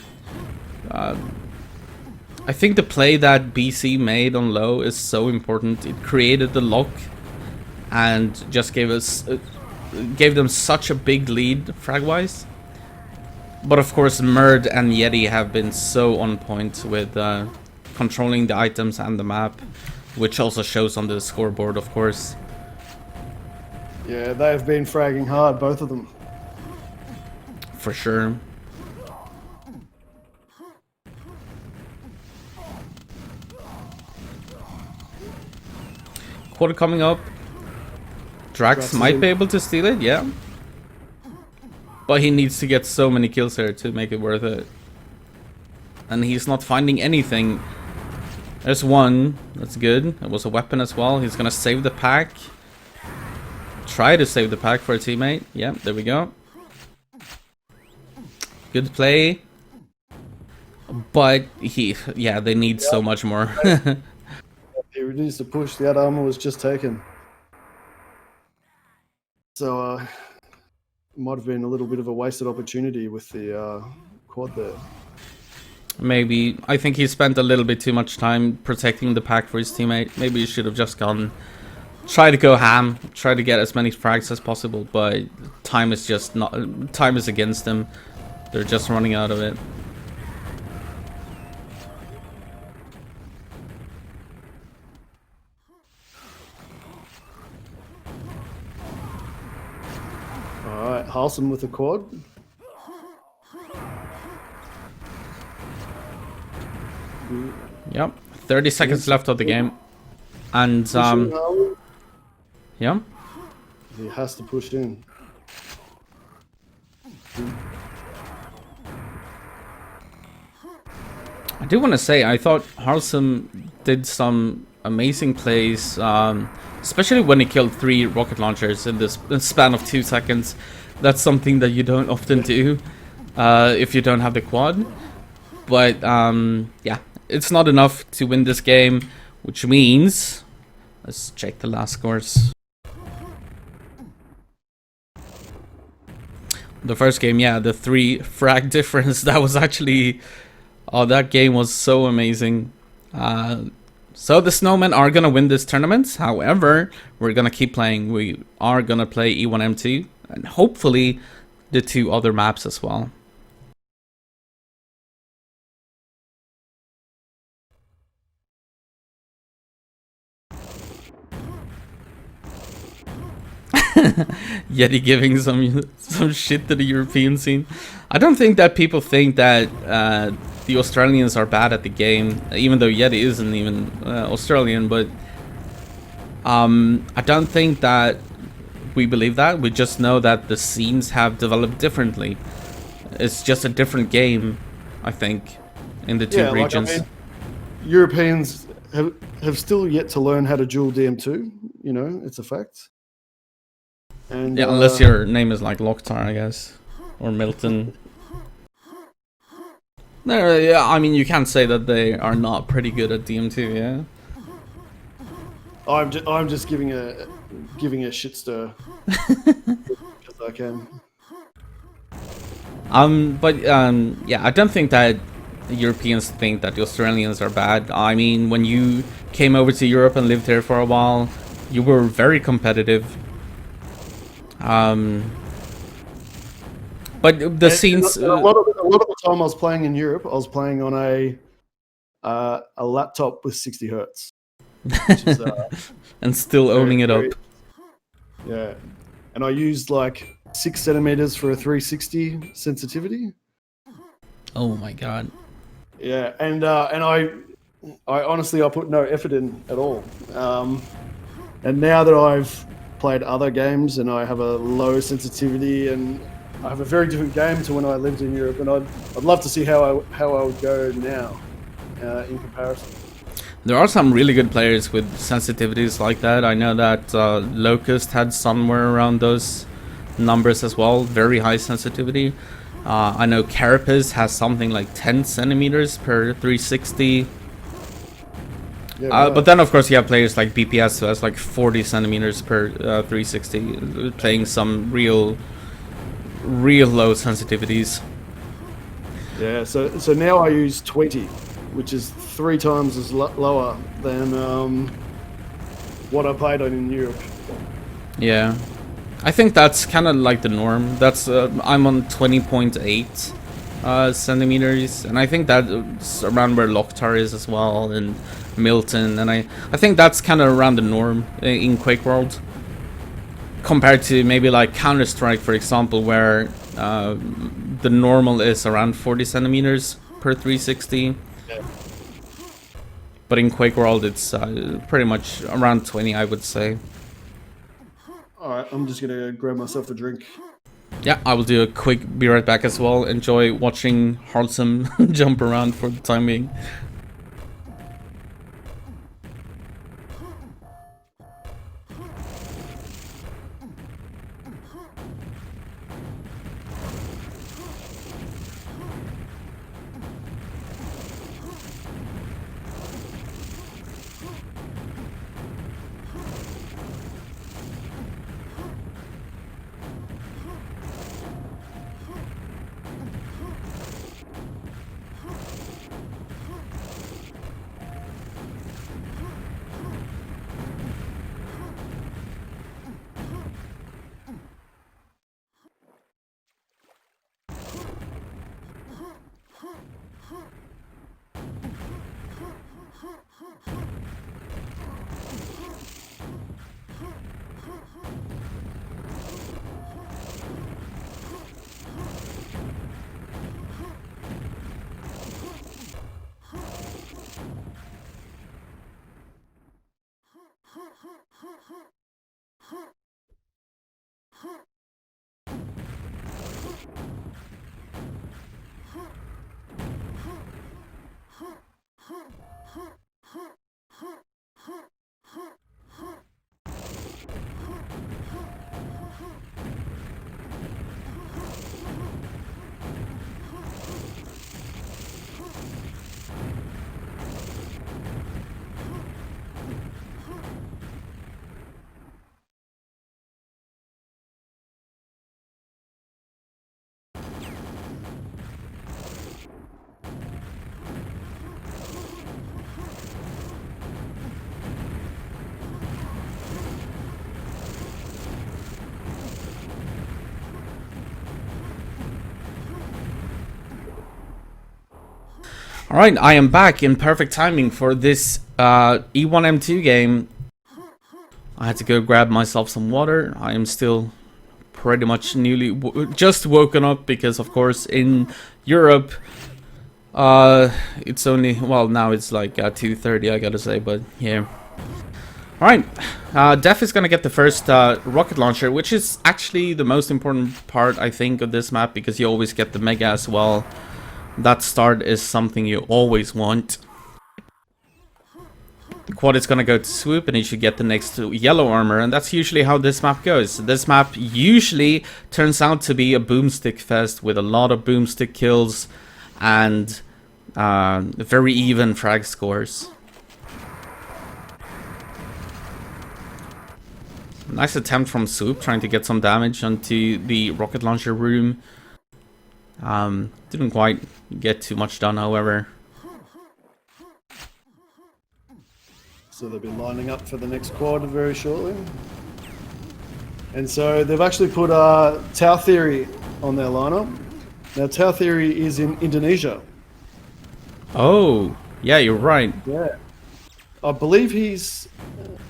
think the play that BC made on low is so important. It created the lock and just gave them such a big lead frag-wise. But of course, Murd and Yeti have been so on point with controlling the items and the map, which also shows on the scoreboard, of course. Yeah, they have been fragging hard, both of them. For sure. Quarter coming up. Drax might be able to steal it, yeah. But he needs to get so many kills here to make it worth it. And he's not finding anything. There's one. That's good. It was a weapon as well. He's gonna save the pack. Try to save the pack for a teammate. Yeah, there we go. Good play. But they need so much more. He needs to push. The other armor was just taken. So it might have been a little bit of a wasted opportunity with the quad there. Maybe I think he spent a little bit too much time protecting the pack for his teammate. Maybe he should have just gone, try to go ham, try to get as many frags as possible. But time is just not. Time is against him. They're just running out of it. All right, Halsum with the quad. Yep. 30 seconds left of the game, and yeah. He has to push in. I do want to say, I thought Harley did some amazing plays, especially when he killed 3 rocket launchers in this span of 2 seconds. That's something that you don't often do if you don't have the quad. But yeah, it's not enough to win this game, which means, let's check the last scores. The first game, yeah, the 3 frag difference, that was actually... Oh, that game was so amazing. So the Snowmen are going to win this tournament. However, we're going to keep playing. We are going to play E1M2 and hopefully the 2 other maps as well. Yeti giving some shit to the European scene. I don't think that people think that the Australians are bad at the game, even though Yeti isn't even Australian. But I don't think that we believe that. We just know that the scenes have developed differently. It's just a different game, I think, in the 2 regions. Like, I mean, Europeans have still yet to learn how to dual DM2. You know, it's a fact. And, yeah, unless your name is like Lokhtar, I guess, or Milton. No, yeah, I mean, you can't say that they are not pretty good at DM2, yeah. I'm just giving a shit stir because I can. Yeah, I don't think that the Europeans think that the Australians are bad. I mean, when you came over to Europe and lived here for a while, you were very competitive. But the scenes... A lot of the time I was playing in Europe, I was playing on a laptop with 60 hertz. Which is, and still owning it up. Yeah. And I used like 6 centimeters for a 360 sensitivity. Oh my god. Yeah, and I honestly, I put no effort in at all. And now that I've played other games and I have a low sensitivity and I have a very different game to when I lived in Europe, and I'd love to see how I would go now in comparison. There are some really good players with sensitivities like that. I know that Locust had somewhere around those numbers as well, very high sensitivity. I know Carapace has something like 10 centimeters per 360. Yeah, but then of course you have players like BPS who has like 40 centimeters per 360, playing some real low sensitivities. Yeah, so now I use 20, which is 3 times as lower than what I played on in Europe. Yeah, I think that's kind of like the norm. That's I'm on 20.8 centimeters, and I think that's around where Lokhtar is as well, and Milton, and I think that's kind of around the norm in QuakeWorld, compared to maybe like Counter-Strike, for example, where the normal is around 40 centimeters per 360. Yeah. But in QuakeWorld, it's pretty much around 20, I would say. Alright, I'm just gonna grab myself a drink. Yeah, I will do a quick be right back as well. Enjoy watching Harley jump around for the time being. Alright, I am back in perfect timing for this E1M2 game. I had to go grab myself some water. I am still pretty much just woken up because, of course, in Europe, it's only, well, now it's like 2:30, I gotta say, but yeah. Alright, Def is gonna get the first rocket launcher, which is actually the most important part, I think, of this map, because you always get the Mega as well. That start is something you always want. The quad is gonna go to swoop, and he should get the next yellow armor, and that's usually how this map goes. This map usually turns out to be a boomstick fest with a lot of boomstick kills and very even frag scores. Nice attempt from Swoop, trying to get some damage onto the rocket launcher room. Didn't quite get too much done, however. So they'll be lining up for the next quad very shortly. And so they've actually put Tau Theory on their lineup. Now Tau Theory is in Indonesia. Oh, yeah, you're right. Yeah. I believe he's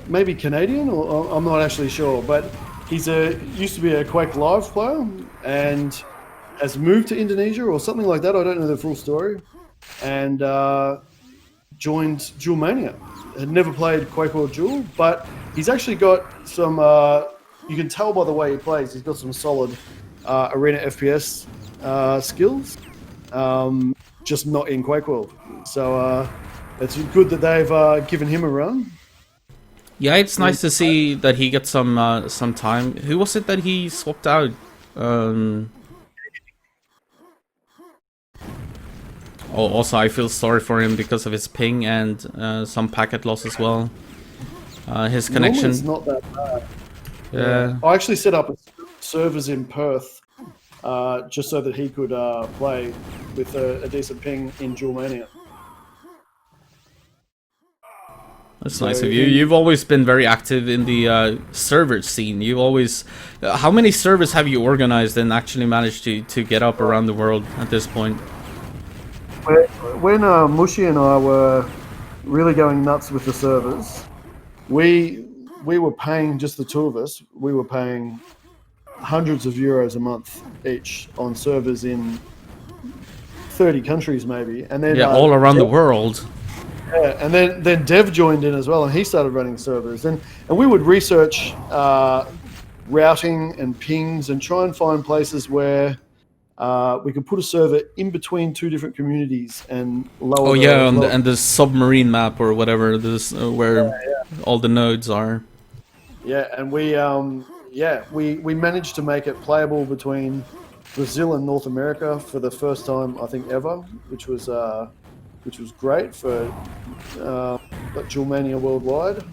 maybe Canadian, or I'm not actually sure, but he's used to be a Quake Live player and has moved to Indonesia or something like that. I don't know the full story. And joined Duel Mania. Had never played QuakeWorld Duel, but he's actually got some, you can tell by the way he plays, he's got some solid arena FPS skills, just not in QuakeWorld. So it's good that they've given him a run. Yeah, it's nice to see that he gets some time. Who was it that he swapped out? Oh, also, I feel sorry for him because of his ping and some packet loss as well. His connection. It's not that bad. Yeah. I actually set up servers in Perth just so that he could play with a decent ping in Duel Mania. That's nice of you. You've always been very active in the server scene. You've always... how many servers have you organized and actually managed to get up around the world at this point? When Mushi and I were really going nuts with the servers, we were paying, just the two of us, we were paying hundreds of euros a month each on servers in 30 countries maybe. And then all around the world. Yeah, and then Dev joined in as well, and he started running servers. And we would research routing and pings and try and find places where we could put a server in between two different communities and lower. Oh yeah, and the submarine map or whatever, this where all the nodes are. Yeah, and we managed to make it playable between Brazil and North America for the first time I think ever, which was great for Duel Mania worldwide.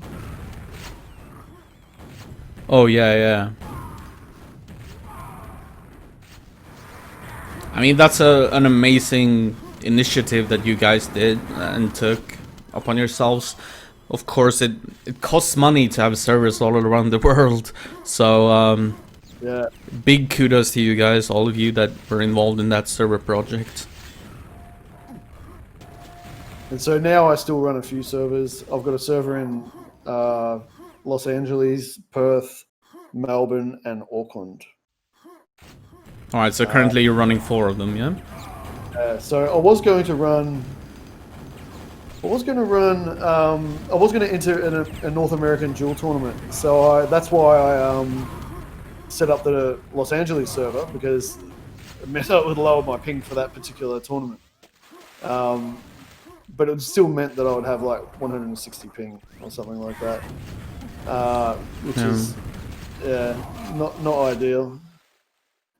Oh yeah. I mean, that's an amazing initiative that you guys did and took upon yourselves. Of course, it costs money to have servers all around the world. So, yeah, big kudos to you guys, all of you that were involved in that server project. And so now I still run a few servers. I've got a server in Los Angeles, Perth, Melbourne, and Auckland. Alright, so currently you're running 4 of them, yeah? So I was going to enter a North American Duel tournament. So that's why I set up the Los Angeles server, because it meant I would lower my ping for that particular tournament. But it still meant that I would have like 160 ping or something like that, which is not ideal.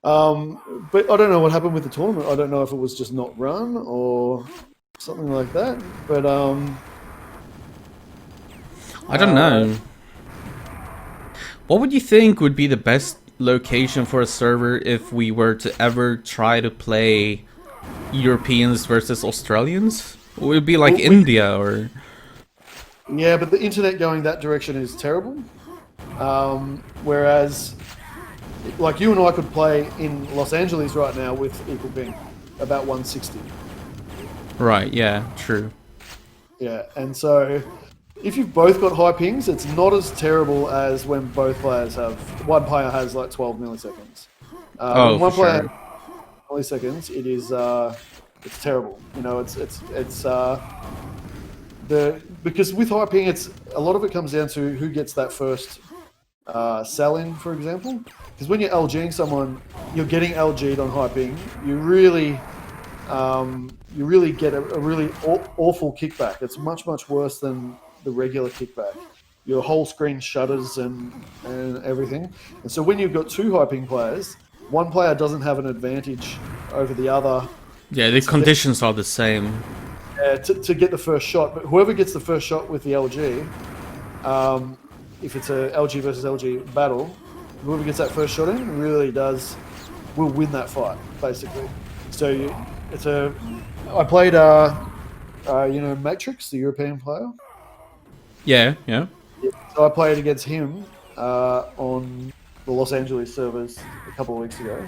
But I don't know what happened with the tournament. I don't know if it was just not run or something like that. But I don't know. What would you think would be the best location for a server if we were to ever try to play Europeans versus Australians? Would it be like India or... Yeah, but the internet going that direction is terrible. Whereas, like, you and I could play in Los Angeles right now with equal ping, about 160. Right, yeah, true. Yeah, and so if you've both got high pings, it's not as terrible as when both players have. One player has like 12 milliseconds. Oh, When for one player sure. has milliseconds, it is it's terrible. You know, it's the because with high ping, it's a lot of it comes down to who gets that first sell in, for example. Because when you're LGing someone, you're getting LG'd on high ping. You really get a really awful kickback. It's much worse than the regular kickback. Your whole screen shudders and everything. And so when you've got two high ping players, one player doesn't have an advantage over the other Yeah, the to get conditions are the same. to get the first shot. But whoever gets the first shot with the LG, if it's a LG versus LG battle, whoever gets that first shot in will win that fight basically. So I played Matrix, the European player. Yeah, yeah. So I played against him on the Los Angeles servers a couple of weeks ago,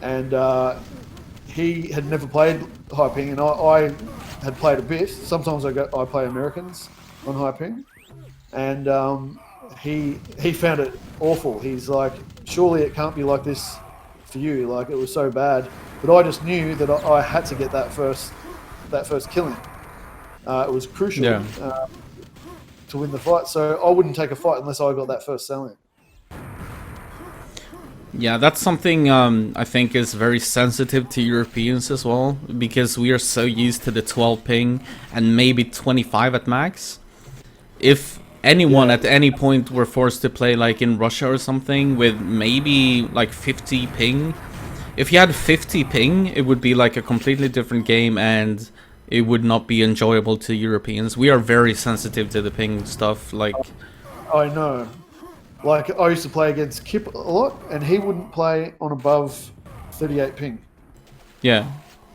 and he had never played high ping, and I had played a bit. Sometimes I play Americans on high ping, and he found it awful. He's like, surely it can't be like this for you. Like it was so bad, but I just knew that I had to get that first killing. It was crucial. Yeah. To win the fight, so I wouldn't take a fight unless I got that first selling. Yeah, that's something I think is very sensitive to Europeans as well, because we are so used to the 12 ping and maybe 25 at max. If anyone at any point were forced to play like in Russia or something with maybe like 50 ping, if you had 50 ping, it would be like a completely different game and it would not be enjoyable to Europeans. We are very sensitive to the ping stuff. Like, I know. Like I used to play against Kip a lot, and he wouldn't play on above 38 ping. yeah,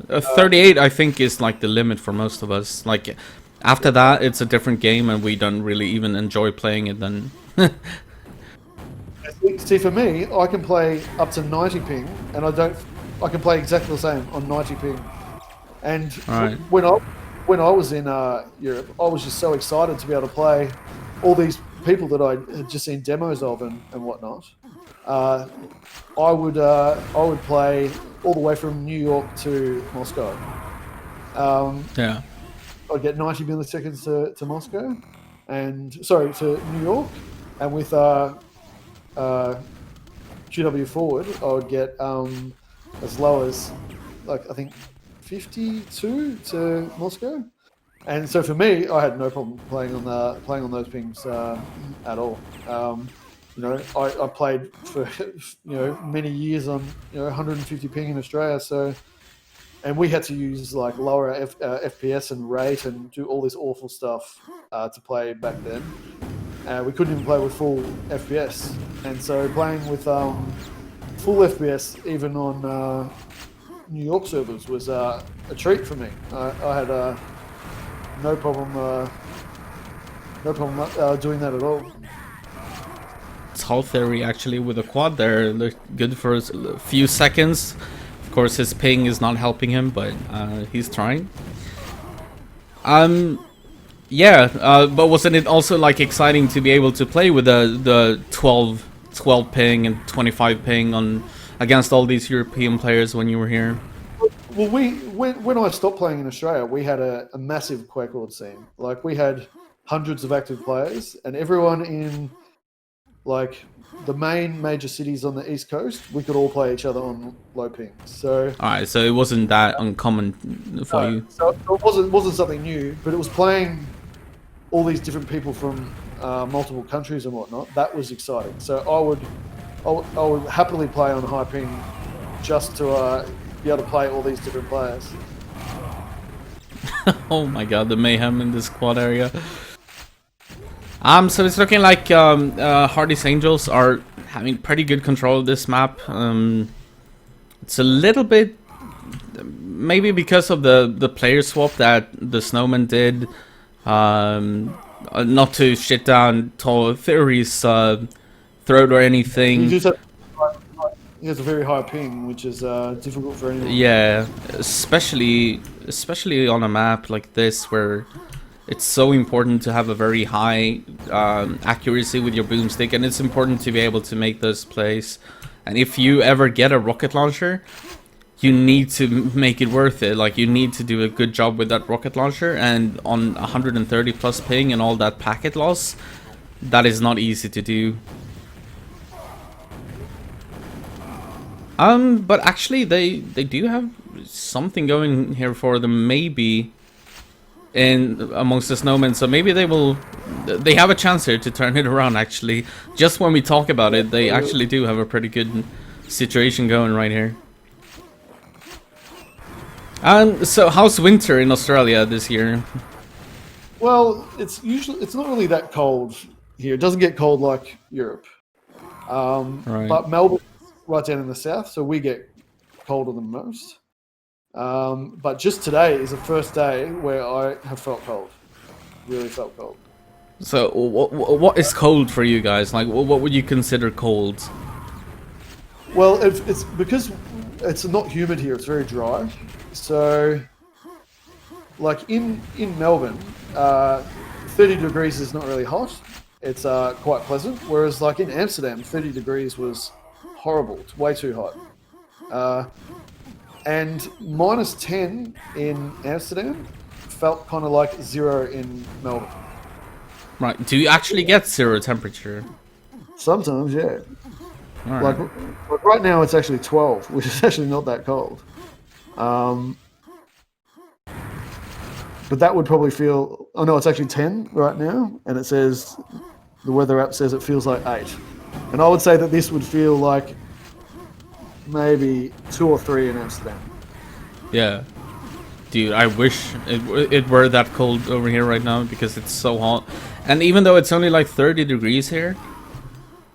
38 I think is like the limit for most of us. Like, after that, it's a different game, and we don't really even enjoy playing it. Then, See, for me, I can play up to 90 ping, and I can play exactly the same on 90 ping. And right. when I was in Europe, I was just so excited to be able to play all these people that I had just seen demos of and whatnot. I would play all the way from New York to Moscow. Yeah. I'd get 90 milliseconds to Moscow, to New York, and with QW forward, I would get as low as like I think 52 to Moscow, and so for me, I had no problem playing on those pings at all. I played for many years on 150 ping in Australia, so and we had to use like lower FPS and rate and do all this awful stuff to play back then. We couldn't even play with full FPS, and so playing with full FPS even on New York servers was a treat for me. I had no problem doing that at all. It's whole theory actually with the quad there. Looked good for a few seconds. Of course, his ping is not helping him, but he's trying. Yeah, but wasn't it also like exciting to be able to play with the 12 ping and 25 ping on against all these European players when you were here? Well, when I stopped playing in Australia, we had a massive QuakeWorld scene. Like we had hundreds of active players, and everyone in like the main major cities on the East Coast, we could all play each other on low pings. So Alright, so it wasn't that uncommon for you. So it wasn't something new, but it was playing all these different people from multiple countries and whatnot. That was exciting. So I would happily play on high ping just to be able to play all these different players. Oh my god, the mayhem in this quad area. So it's looking like Harley's Angels are having pretty good control of this map. It's a little bit, maybe because of the player swap that the Snowmen did. Not to shit down Tall Theory's throat or anything. he has a very high ping, which is difficult for anyone. Yeah, especially on a map like this where it's so important to have a very high accuracy with your boomstick, and it's important to be able to make those plays. And if you ever get a rocket launcher, you need to make it worth it. Like, you need to do a good job with that rocket launcher, and on 130 plus ping and all that packet loss, that is not easy to do. But actually they do have something going here for them, maybe, in amongst the snowmen, so maybe they have a chance here to turn it around. Actually, just when we talk about it, they actually do have a pretty good situation going right here. So how's winter in Australia this year? Well, it's not really that cold here. It doesn't get cold like Europe. Right. But Melbourne, right down in the south, so we get colder than most. But just today is the first day where I have felt cold. Really felt cold. So what is cold for you guys? Like, what would you consider cold? Well, it's because it's not humid here. It's very dry. So, like in Melbourne, 30 degrees is not really hot. It's quite pleasant. Whereas like in Amsterdam, 30 degrees was horrible. It's way too hot. And minus 10 in Amsterdam felt kind of like 0 in Melbourne. Right. Do you actually get 0 temperature? Sometimes, yeah. Right. Like right now it's actually 12, which is actually not that cold. But that would probably feel... Oh no, it's actually 10 right now. And it says... The weather app says it feels like 8. And I would say that this would feel like maybe 2 or 3 in Amsterdam. Yeah. Dude, I wish it were that cold over here right now, because it's so hot. And even though it's only like 30 degrees here,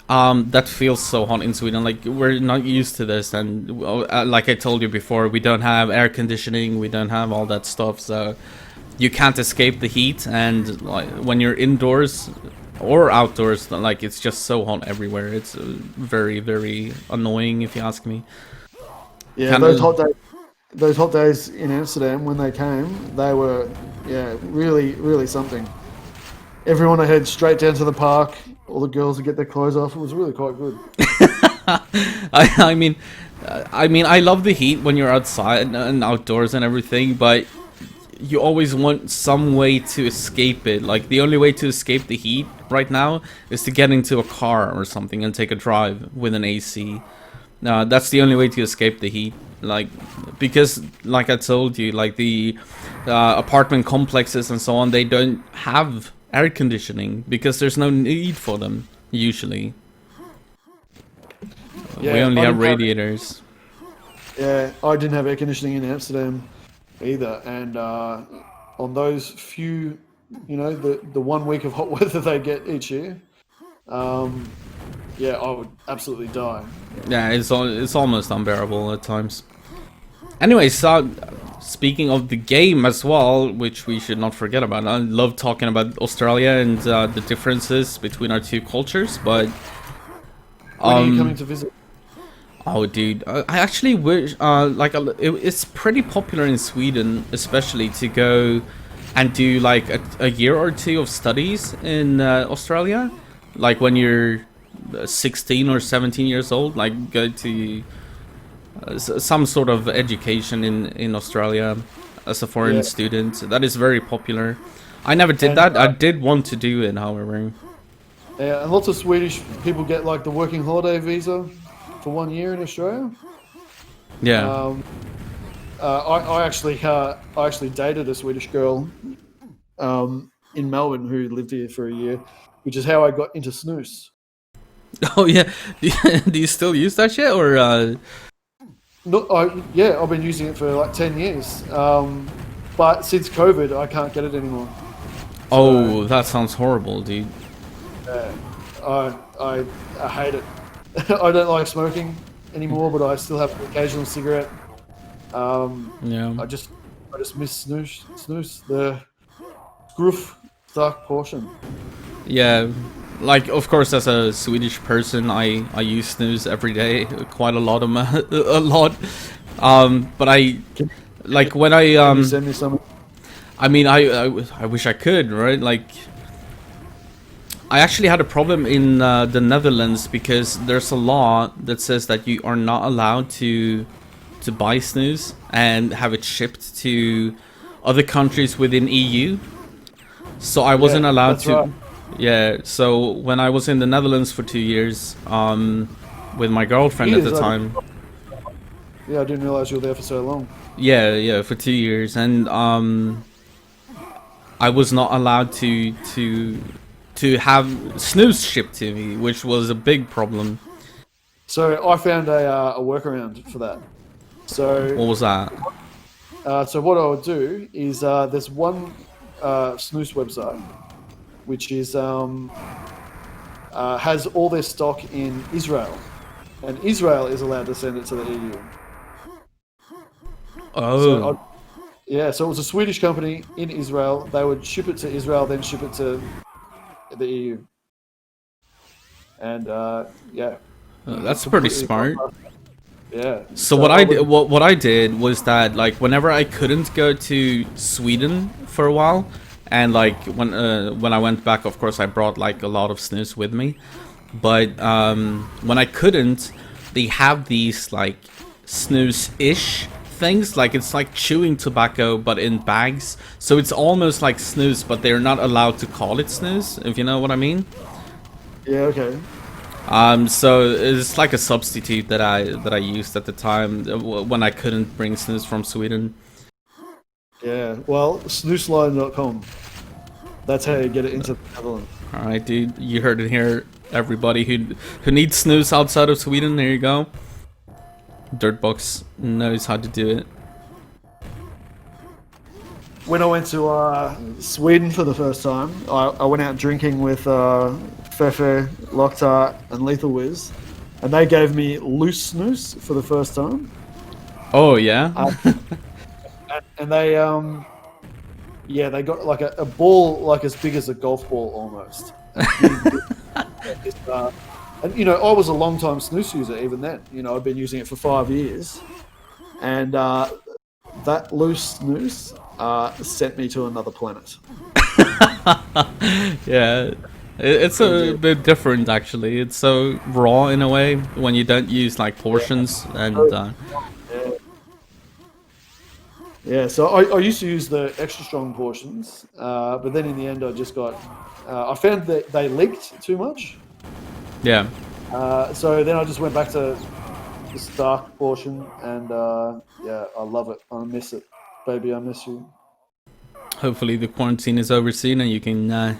that feels so hot in Sweden. Like, we're not used to this, and like I told you before, we don't have air conditioning, we don't have all that stuff, so you can't escape the heat. And like, when you're indoors or outdoors, like, it's just so hot everywhere. It's very, very annoying, if you ask me. Yeah, those hot days in Amsterdam when they came, they were, yeah, really, really something. Everyone would head straight down to the park. All the girls would get their clothes off. It was really quite good. I mean, I love the heat when you're outside and outdoors and everything, but you always want some way to escape it. Like, the only way to escape the heat right now is to get into a car or something and take a drive with an AC. That's the only way to escape the heat. Like, because, like I told you, like the apartment complexes and so on, they don't have air conditioning because there's no need for them usually. Yeah, we only have radiators. Yeah, I didn't have air conditioning in Amsterdam either, and on those few, you know, the 1 week of hot weather they get each year, yeah, I would absolutely die. Yeah, it's almost unbearable at times. Anyway, so speaking of the game as well, which we should not forget about, I love talking about Australia and the differences between our two cultures, but when are you coming to visit? Oh, dude, I actually wish, it's pretty popular in Sweden, especially, to go and do like a year or two of studies in Australia, like when you're 16 or 17 years old, like go to some sort of education in Australia as a foreign student. That is very popular. I never did that. I did want to do it, however. Yeah, and lots of Swedish people get like the working holiday visa for 1 year in Australia. Yeah. I actually dated a Swedish girl in Melbourne who lived here for a year, which is how I got into snus. Oh yeah. Do you still use that shit, or? No, I've been using it for like 10 years. But since COVID, I can't get it anymore. Oh, that sounds horrible, dude. I hate it. I don't like smoking anymore, but I still have an occasional cigarette. Yeah. I just miss snus, the gruff dark portion. Yeah, like, of course, as a Swedish person, I use snooze every day, quite a lot of a lot. But I like when I Can you send me some? I mean, I wish I could, right? Like, I actually had a problem in the Netherlands because there's a law that says that you are not allowed to buy snooze and have it shipped to other countries within EU. So I wasn't allowed that's to. right. Yeah. So when I was in the Netherlands for 2 years, with my girlfriend at Years, the time. Yeah, I didn't realize you were there for so long. Yeah, for 2 years, and I was not allowed to have snooze shipped to me, which was a big problem. So I found a workaround for that. So What was that? so what I would do is there's one snooze website which is has all their stock in Israel, and Israel is allowed to send it to the EU. Oh, So yeah, so it was a Swedish company in Israel. They would ship it to Israel, then ship it to the EU. And yeah, that's pretty smart. yeah. So what I did was that, like, whenever I couldn't go to Sweden for a while, and like when I went back, of course I brought like a lot of snus with me, but when I couldn't, they have these like snus-ish things, like it's like chewing tobacco but in bags, so it's almost like snus, but they're not allowed to call it snus, if you know what I mean. Yeah, okay. So it's like a substitute that I used at the time when I couldn't bring snus from Sweden. Yeah, well, snoosline.com. That's how you get it into the Netherlands. All right, dude, you heard it here. Everybody who needs snus outside of Sweden, there you go. Dirtbox knows how to do it. When I went to Sweden for the first time, I went out drinking with Fefe, Loctite, and Lethal Wiz, and they gave me loose snus for the first time. Oh yeah. And they yeah, they got like a ball like as big as a golf ball almost. And you know, I was a long time snus user even then. You know, I'd been using it for 5 years, and that loose snus sent me to another planet. Yeah, it's a bit different actually. It's so raw in a way when you don't use like portions and. Yeah, so I used to use the extra strong portions, but then in the end I just got, I found that they leaked too much. Yeah. So then I just went back to the Stark portion, and yeah, I love it. I miss it. Baby, I miss you. Hopefully the quarantine is over soon and you can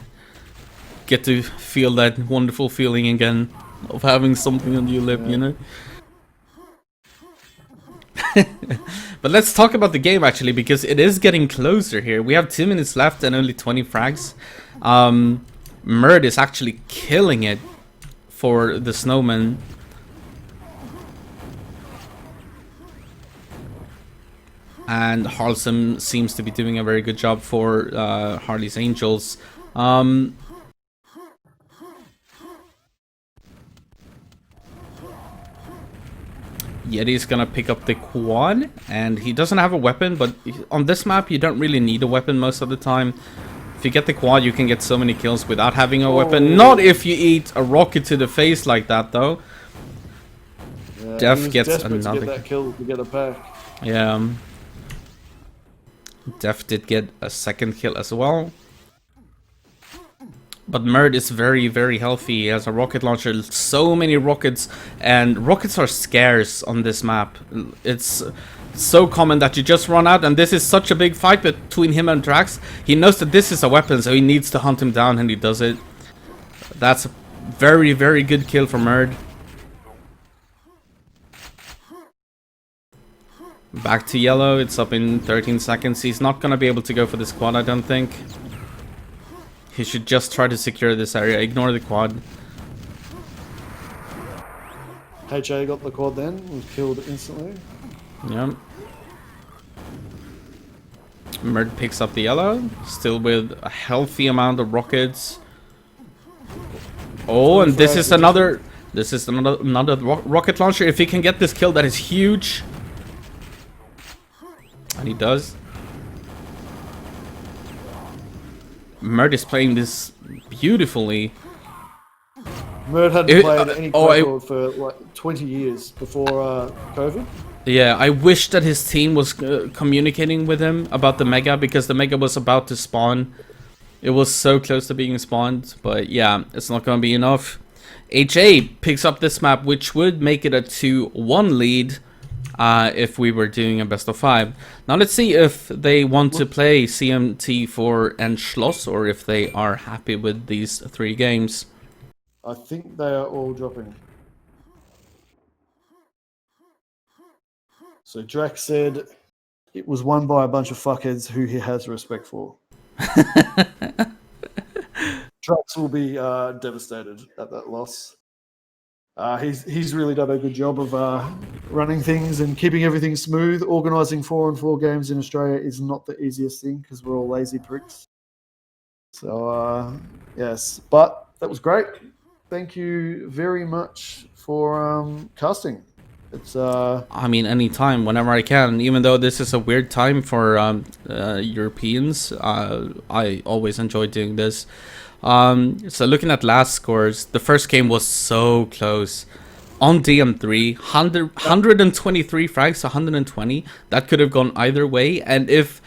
get to feel that wonderful feeling again of having something on your lip, you know? But let's talk about the game actually, because it is getting closer here. We have 2 minutes left and only 20 frags. Murd is actually killing it for the Snowmen. And Harley seems to be doing a very good job for Harley's Angels. Yeti's gonna pick up the quad, and he doesn't have a weapon, but on this map you don't really need a weapon most of the time. If you get the quad, you can get so many kills without having a weapon. Not if you eat a rocket to the face like that, though. Yeah, Def gets desperate another to get that kill to get a pack. Yeah. Def did get a second kill as well. But Murd is very, very healthy. He has a rocket launcher, so many rockets, and rockets are scarce on this map. It's so common that you just run out, and this is such a big fight between him and Drax. He knows that this is a weapon, so he needs to hunt him down, and he does it. That's a very, very good kill from Murd. Back to yellow, it's up in 13 seconds. He's not gonna be able to go for the squad, I don't think. He should just try to secure this area, ignore the quad. HA got the quad then, was killed instantly. Yep. Murd picks up the yellow, still with a healthy amount of rockets. Oh, and this frags is are another. This is another rocket launcher. If he can get this kill, that is huge. And he does. Mert is playing this beautifully. Mert hadn't played any QuakeWorld for like 20 years before COVID. Yeah, I wish that his team was communicating with him about the Mega, because the Mega was about to spawn. It was so close to being spawned, but yeah, it's not going to be enough. HA picks up this map, which would make it a 2-1 lead if we were doing a best of 5. Now let's see if they want to play CMT4 and Schloss, or if they are happy with these 3 games. I think they are all dropping. So Drax said it was won by a bunch of fuckheads who he has respect for. Drax will be devastated at that loss. He's really done a good job of running things and keeping everything smooth. Organising 4-on-4 games in Australia is not the easiest thing because we're all lazy pricks. So yes, but that was great. Thank you very much for casting. It's I mean, anytime, whenever I can. Even though this is a weird time for Europeans, I always enjoy doing this. So looking at last scores, the first game was so close. On DM3, 123 frags, 120. That could have gone either way. And if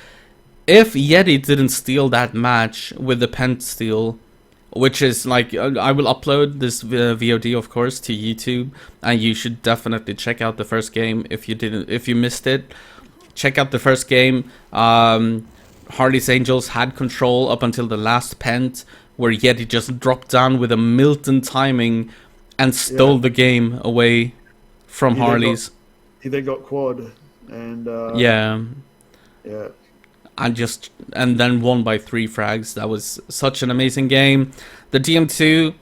Yeti didn't steal that match with the pent steal, which is like, I will upload this VOD of course to YouTube, and you should definitely check out the first game if you missed it. Check out the first game. Harley's Angels had control up until the last pent, where Yeti just dropped down with a Milton timing and stole the game away from Harley's. He then got quad and yeah. And then won by 3 frags. That was such an amazing game. The DM2,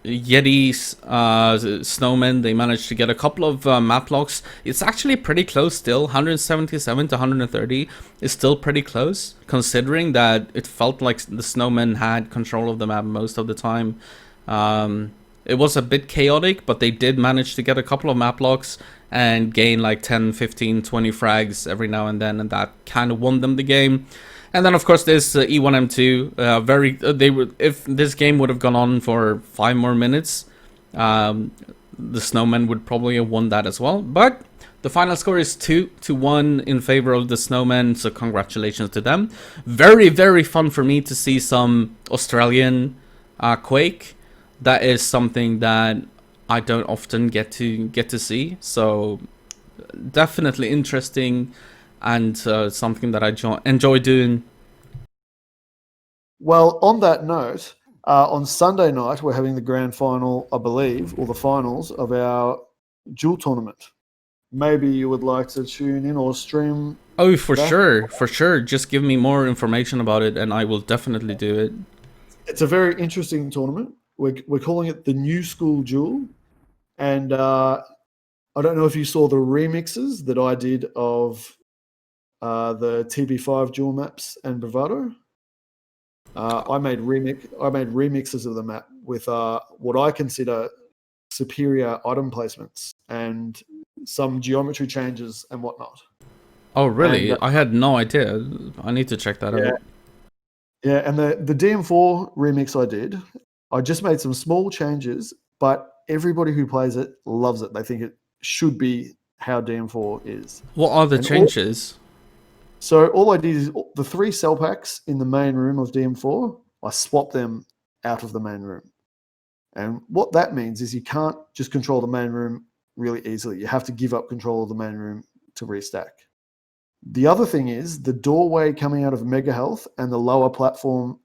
Yeti's Snowmen, they managed to get a couple of map locks. It's actually pretty close still. 177 to 130 is still pretty close, considering that it felt like the Snowmen had control of the map most of the time. It was a bit chaotic, but they did manage to get a couple of map locks and gain like 10, 15, 20 frags every now and then, and that kind of won them the game. And then of course this E1M2, if this game would have gone on for 5 more minutes, the Snowmen would probably have won that as well. But the final score is 2-1 in favor of the Snowmen, so congratulations to them. Very, very fun for me to see some Australian Quake. That is something that I don't often get to see, so definitely interesting, and something that I enjoy doing. Well, on that note, on Sunday night we're having the grand final, I believe, or the finals of our duel tournament. Maybe you would like to tune in or stream. Oh, for sure. Just give me more information about it, and I will definitely do it. It's a very interesting tournament. We're calling it the New School Duel. And I don't know if you saw the remixes that I did of the TB5 duel maps and Bravado. I made remixes of the map with what I consider superior item placements and some geometry changes and whatnot. Oh, really? And, I had no idea. I need to check that out. Yeah, and the DM4 remix I did, I just made some small changes, but everybody who plays it loves it. They think it should be how DM4 is. What are the changes? So all I did is the 3 cell packs in the main room of DM4, I swapped them out of the main room. And what that means is you can't just control the main room really easily. You have to give up control of the main room to restack. The other thing is the doorway coming out of Mega Health and the lower platform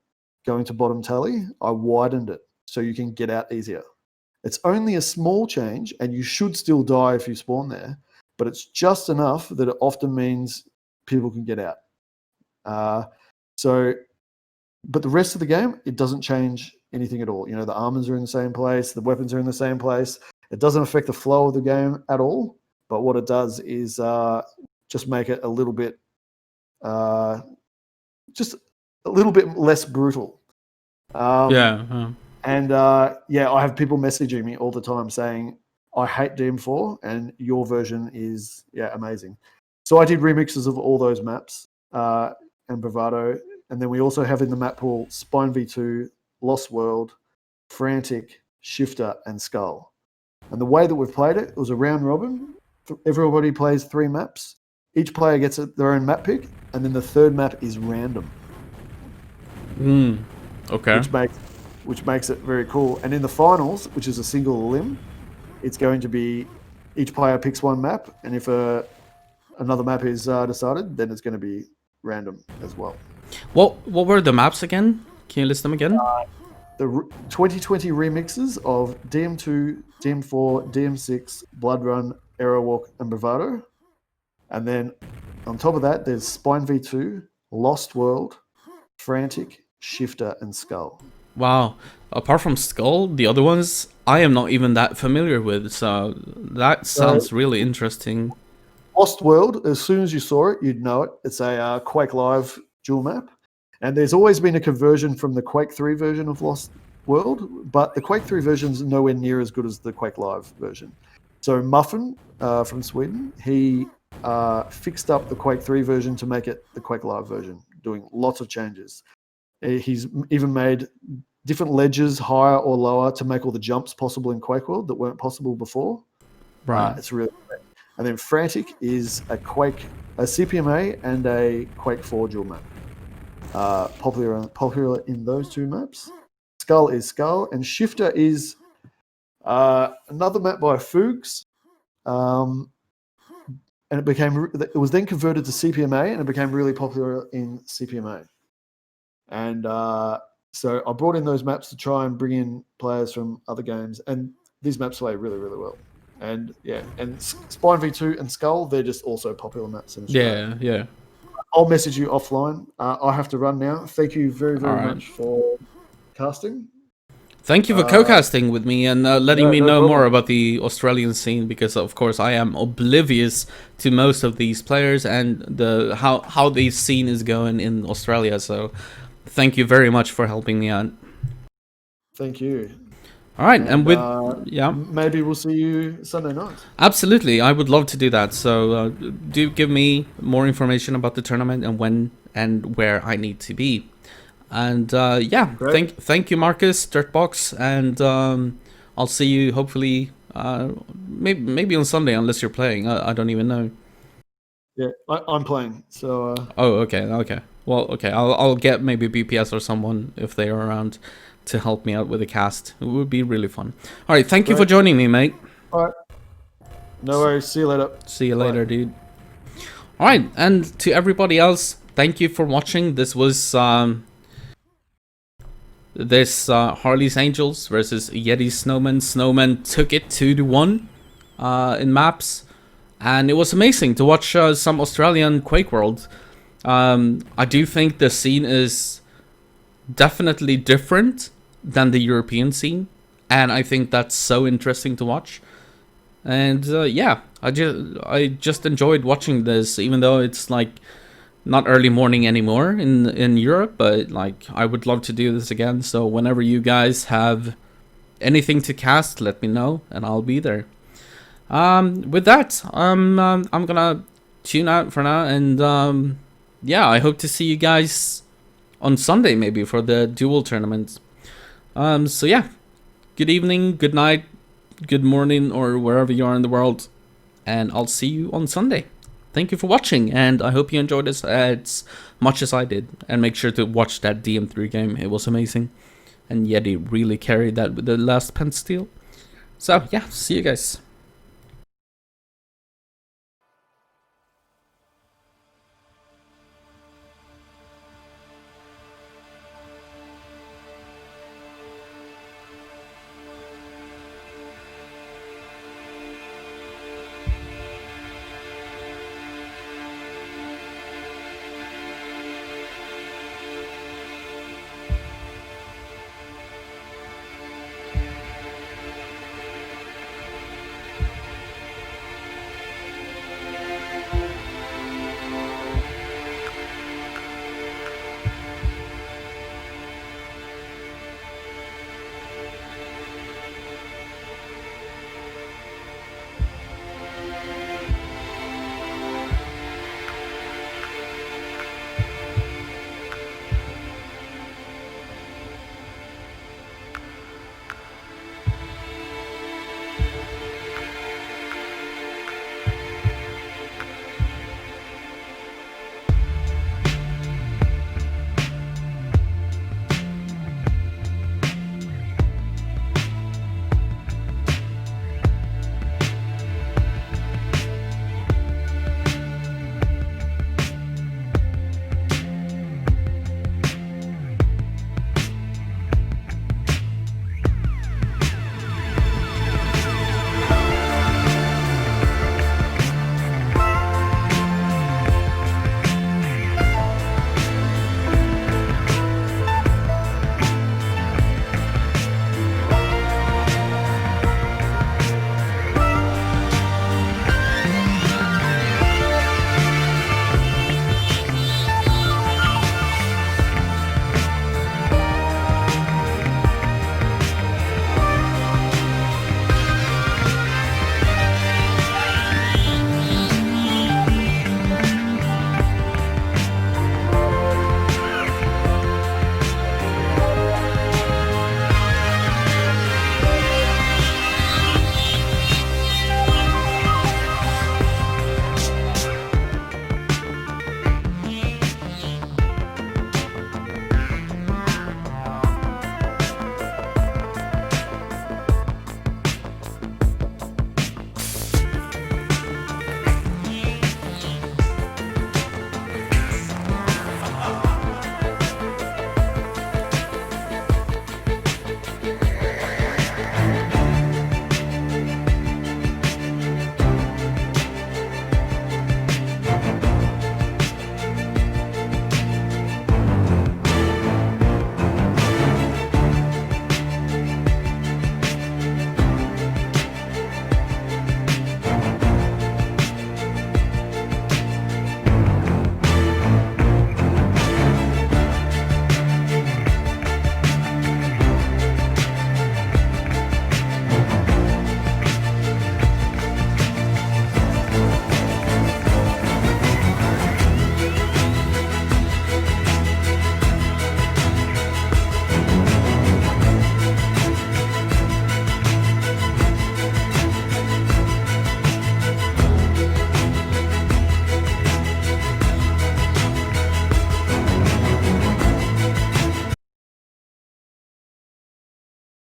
going to bottom tally, I widened it so you can get out easier. It's only a small change, and you should still die if you spawn there, but it's just enough that it often means people can get out. But the rest of the game, it doesn't change anything at all. You know, the armors are in the same place, the weapons are in the same place. It doesn't affect the flow of the game at all, but what it does is just make it a little bit, just a little bit less brutal. And yeah, I have people messaging me all the time saying, I hate DM4 and your version is amazing. So I did remixes of all those maps and Bravado. And then we also have in the map pool Spine V2, Lost World, Frantic, Shifter, and Skull. And the way that we've played it was a round robin. Everybody plays 3 maps. Each player gets their own map pick, and then the third map is random. Okay. Which makes it very cool. And in the finals, which is a single limb, it's going to be each player picks one map, and if another map is decided, then it's going to be random as well. What were the maps again? Can you list them again? The 2020 remixes of DM2, DM4, DM6, Blood Run, Aerowalk, and Bravado. And then on top of that, there's Spine V2, Lost World, Frantic, Shifter, and Skull. Wow. Apart from Skull, the other ones I am not even that familiar with, so that sounds really interesting. Lost World, as soon as you saw it, you'd know it. It's a Quake Live dual map. And there's always been a conversion from the Quake 3 version of Lost World, but the Quake 3 version is nowhere near as good as the Quake Live version. So Muffin from Sweden, he fixed up the Quake 3 version to make it the Quake Live version, doing lots of changes. He's even made different ledges higher or lower to make all the jumps possible in QuakeWorld that weren't possible before. Right. It's really great. And then Frantic is a CPMA and a Quake 4 dual map. Popular in those 2 maps. Skull is Skull, and Shifter is another map by Fuchs. And it was then converted to CPMA, and it became really popular in CPMA. And so I brought in those maps to try and bring in players from other games, and these maps play really, really well. And and Spine V2 and Skull, they're just also popular maps in Australia. Yeah. I'll message you offline. I have to run now. Thank you very, very much for casting. Thank you for co-casting with me and letting me know more about the Australian scene, because of course I am oblivious to most of these players and how the scene is going in Australia. So thank you very much for helping me out. Thank you. All right, and with maybe we'll see you Sunday night. Absolutely, I would love to do that. So do give me more information about the tournament and when and where I need to be. And thank you, Marcus, Dirtbox, and I'll see you hopefully maybe on Sunday, unless you're playing. I don't even know. Yeah, I'm playing. So. Oh, okay. Well, okay. I'll get maybe BPS or someone if they are around to help me out with the cast. It would be really fun. All right, thank you for joining me, mate. All right. No worries. See you later. See you later, dude. All right, and to everybody else, thank you for watching. This was Harley's Angels versus Yeti's Snowmen. Snowmen took it 2-1 in maps, and it was amazing to watch some Australian QuakeWorld. I do think the scene is definitely different than the European scene, and I think that's so interesting to watch. And I just enjoyed watching this, even though it's like not early morning anymore in Europe, but like I would love to do this again. So whenever you guys have anything to cast, let me know and I'll be there. With that, I'm gonna tune out for now, and I hope to see you guys on Sunday maybe for the duel tournament. So yeah, good evening, good night, good morning, or wherever you are in the world, and I'll see you on Sunday. Thank you for watching, and I hope you enjoyed this as much as I did. And make sure to watch that DM3 game, it was amazing. And Yeti really carried that with the last pen steal. So yeah, see you guys.